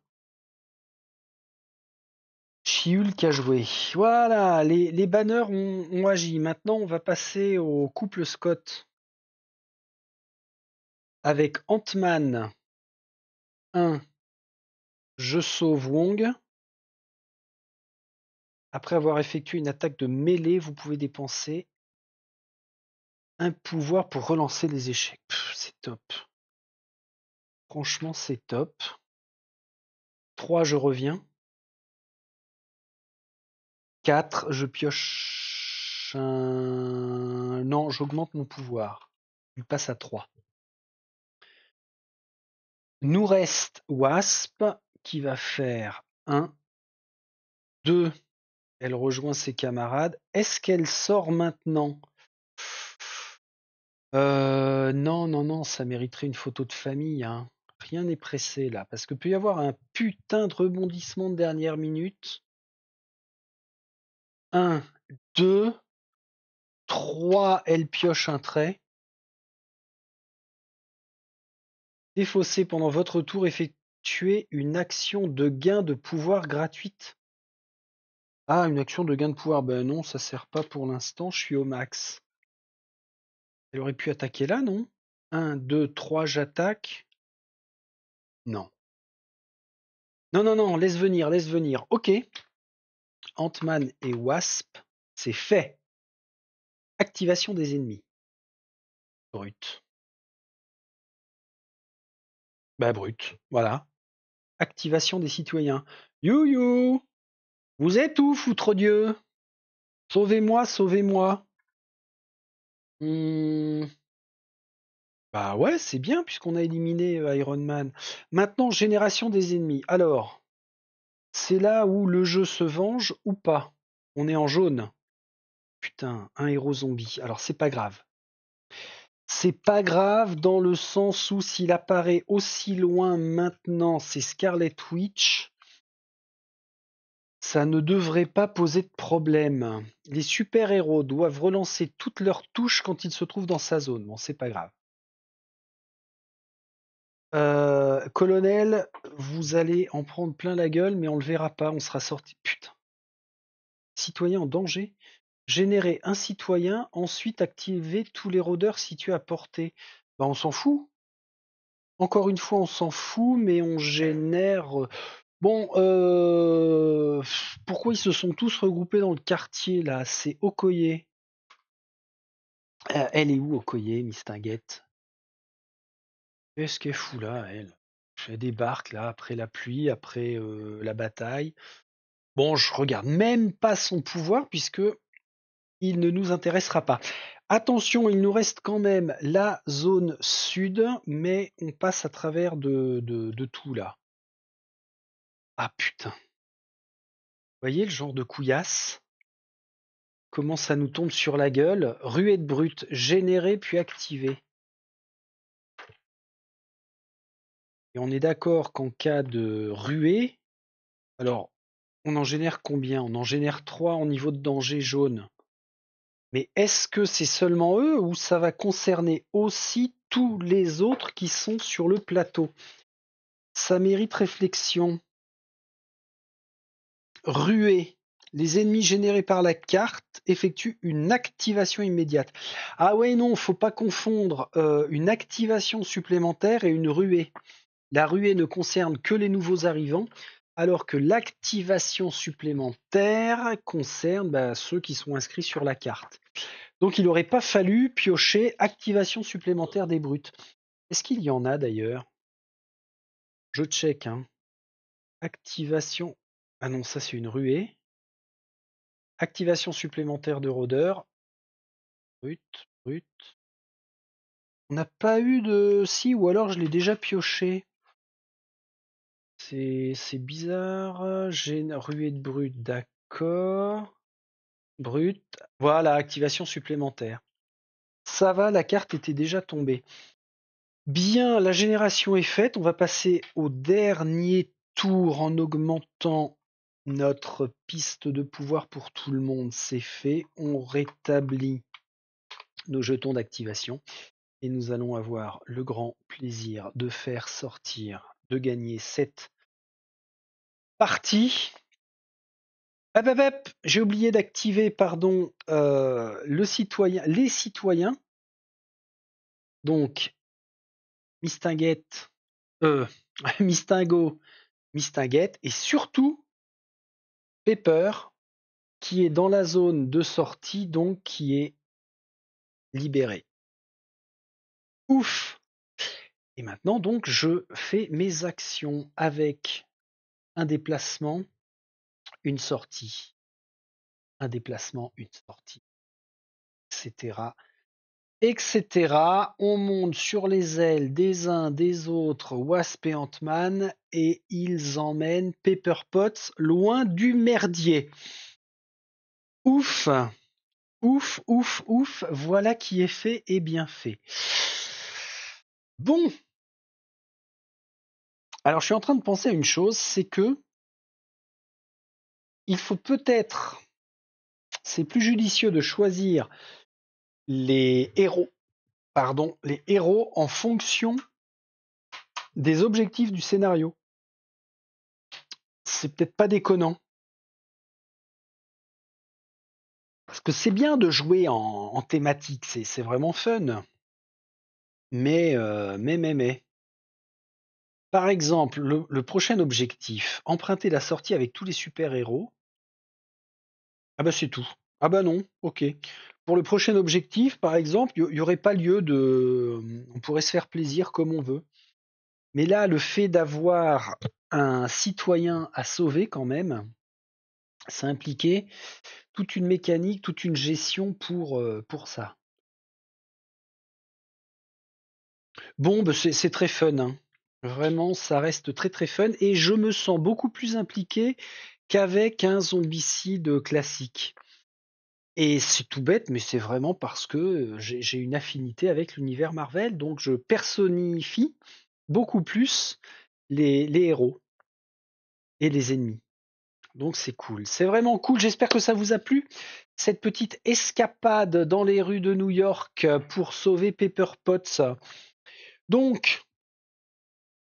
She-Hulk a joué. Voilà, les banners ont agi. Maintenant, on va passer au couple Scott. Avec Ant-Man. 1, je sauve Wong. Après avoir effectué une attaque de mêlée, vous pouvez dépenser un pouvoir pour relancer les échecs. C'est top. Franchement, c'est top. 3, je reviens. 4, je pioche un... Non, j'augmente mon pouvoir. Il passe à 3. Nous reste Wasp qui va faire 1, 2. Elle rejoint ses camarades. Est-ce qu'elle sort maintenant? Non, ça mériterait une photo de famille. Hein. Rien n'est pressé là, parce que peut y avoir un putain de rebondissement de dernière minute. 1, 2, 3, elle pioche un trait. Défausser pendant votre tour, effectuer une action de gain de pouvoir gratuite. Ah, une action de gain de pouvoir. Ben non, ça sert pas pour l'instant, je suis au max. Elle aurait pu attaquer là, non? 1, 2, 3, j'attaque. Non. Non, non, non, laisse venir, laisse venir. Ok. Ant-Man et Wasp, c'est fait. Activation des ennemis. Brut. Bah brut, voilà. Activation des citoyens. You. Vous êtes où, foutre Dieu? Sauvez-moi, sauvez-moi. Bah ouais, c'est bien puisqu'on a éliminé Iron Man. Maintenant, génération des ennemis. Alors, c'est là où le jeu se venge ou pas? On est en jaune. Putain, un héros zombie. Alors c'est pas grave. C'est pas grave dans le sens où s'il apparaît aussi loin maintenant, c'est Scarlet Witch, ça ne devrait pas poser de problème. Les super-héros doivent relancer toutes leurs touches quand ils se trouvent dans sa zone. Bon, c'est pas grave. Colonel, vous allez en prendre plein la gueule, mais on le verra pas, on sera sorti. Putain. Citoyen en danger. Générer un citoyen, ensuite activer tous les rôdeurs situés à portée. Bah on s'en fout. Encore une fois, on s'en fout, mais on génère. Bon, pourquoi ils se sont tous regroupés dans le quartier là? C'est Okoye. Elle est où Okoye, Mistinguette? Qu'est-ce qu'elle fout là, elle? Elle débarque là après la pluie, après la bataille. Bon, je regarde même pas son pouvoir puisque il ne nous intéressera pas. Attention, il nous reste quand même la zone sud, mais on passe à travers de tout là. Ah putain. Vous voyez le genre de couillasse? Comment ça nous tombe sur la gueule? Ruée de brute, générée puis activée. Et on est d'accord qu'en cas de ruée, alors on en génère combien? On en génère 3 en niveau de danger jaune. Mais est-ce que c'est seulement eux ou ça va concerner aussi tous les autres qui sont sur le plateau? Ça mérite réflexion. Ruée. Les ennemis générés par la carte effectuent une activation immédiate. Ah ouais, non, faut pas confondre une activation supplémentaire et une ruée. La ruée ne concerne que les nouveaux arrivants, alors que l'activation supplémentaire concerne ceux qui sont inscrits sur la carte. Donc il n'aurait pas fallu piocher activation supplémentaire des brutes. Est-ce qu'il y en a d'ailleurs? Je check. Hein. Activation. Ah non, ça c'est une ruée. Activation supplémentaire de rôdeur. Brut. On n'a pas eu de... Si, ou alors je l'ai déjà pioché. C'est bizarre. J'ai une ruée de brut, d'accord. Brut. Voilà, activation supplémentaire. Ça va, la carte était déjà tombée. Bien, la génération est faite. On va passer au dernier tour en augmentant notre piste de pouvoir pour tout le monde. C'est fait. On rétablit nos jetons d'activation. Et nous allons avoir le grand plaisir de faire sortir, de gagner cette partie. Hop, hop, hop, j'ai oublié d'activer, pardon, les citoyens. Donc, Mistinguette, Mistingo, Mistinguette, et surtout Pepper, qui est dans la zone de sortie, donc qui est libéré. Ouf! Et maintenant, donc, je fais mes actions avec un déplacement, une sortie, un déplacement, une sortie, etc. etc. On monte sur les ailes des uns des autres, Wasp et Ant-Man, et ils emmènent Pepper Potts loin du merdier. Ouf, ouf, ouf, ouf, voilà qui est fait et bien fait. Bon, alors je suis en train de penser à une chose, c'est que il faut peut-être, c'est plus judicieux de choisir les héros en fonction des objectifs du scénario. C'est peut-être pas déconnant. Parce que c'est bien de jouer en thématique, c'est vraiment fun. Mais. Par exemple, le prochain objectif, emprunter la sortie avec tous les super-héros. Ah bah c'est tout. Ah bah non, ok. Pour le prochain objectif, par exemple, il n'y aurait pas lieu de. On pourrait se faire plaisir comme on veut. Mais là, le fait d'avoir un citoyen à sauver quand même, ça impliquait toute une mécanique, toute une gestion pour ça. Bon, bah c'est très fun, hein. Vraiment, ça reste très très fun et je me sens beaucoup plus impliqué qu'avec un zombicide classique. Et c'est tout bête, mais c'est vraiment parce que j'ai une affinité avec l'univers Marvel, donc je personnifie beaucoup plus les héros et les ennemis. Donc c'est cool. C'est vraiment cool. J'espère que ça vous a plu. Cette petite escapade dans les rues de New York pour sauver Pepper Potts. Donc,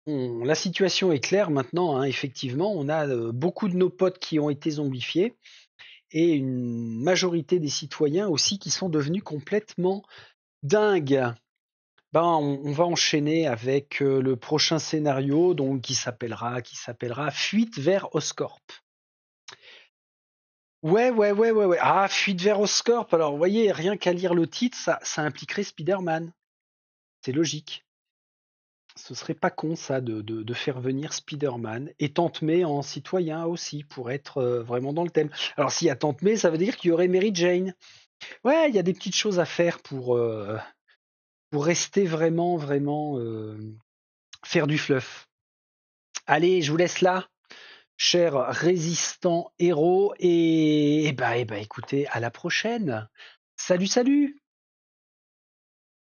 la situation est claire maintenant, hein. Effectivement, on a beaucoup de nos potes qui ont été zombifiés et une majorité des citoyens aussi qui sont devenus complètement dingues. Ben, on va enchaîner avec le prochain scénario, donc qui s'appellera Fuite vers Oscorp. Ouais. Ah, Fuite vers Oscorp. Alors, vous voyez, rien qu'à lire le titre, ça impliquerait Spider-Man. C'est logique. Ce serait pas con, ça, de faire venir Spider-Man et Tante May en citoyen aussi, pour être vraiment dans le thème. Alors, s'il y a Tante May, ça veut dire qu'il y aurait Mary Jane. Ouais, il y a des petites choses à faire pour rester vraiment faire du fluff. Allez, je vous laisse là, chers résistants héros, et bah, écoutez, à la prochaine. Salut, salut!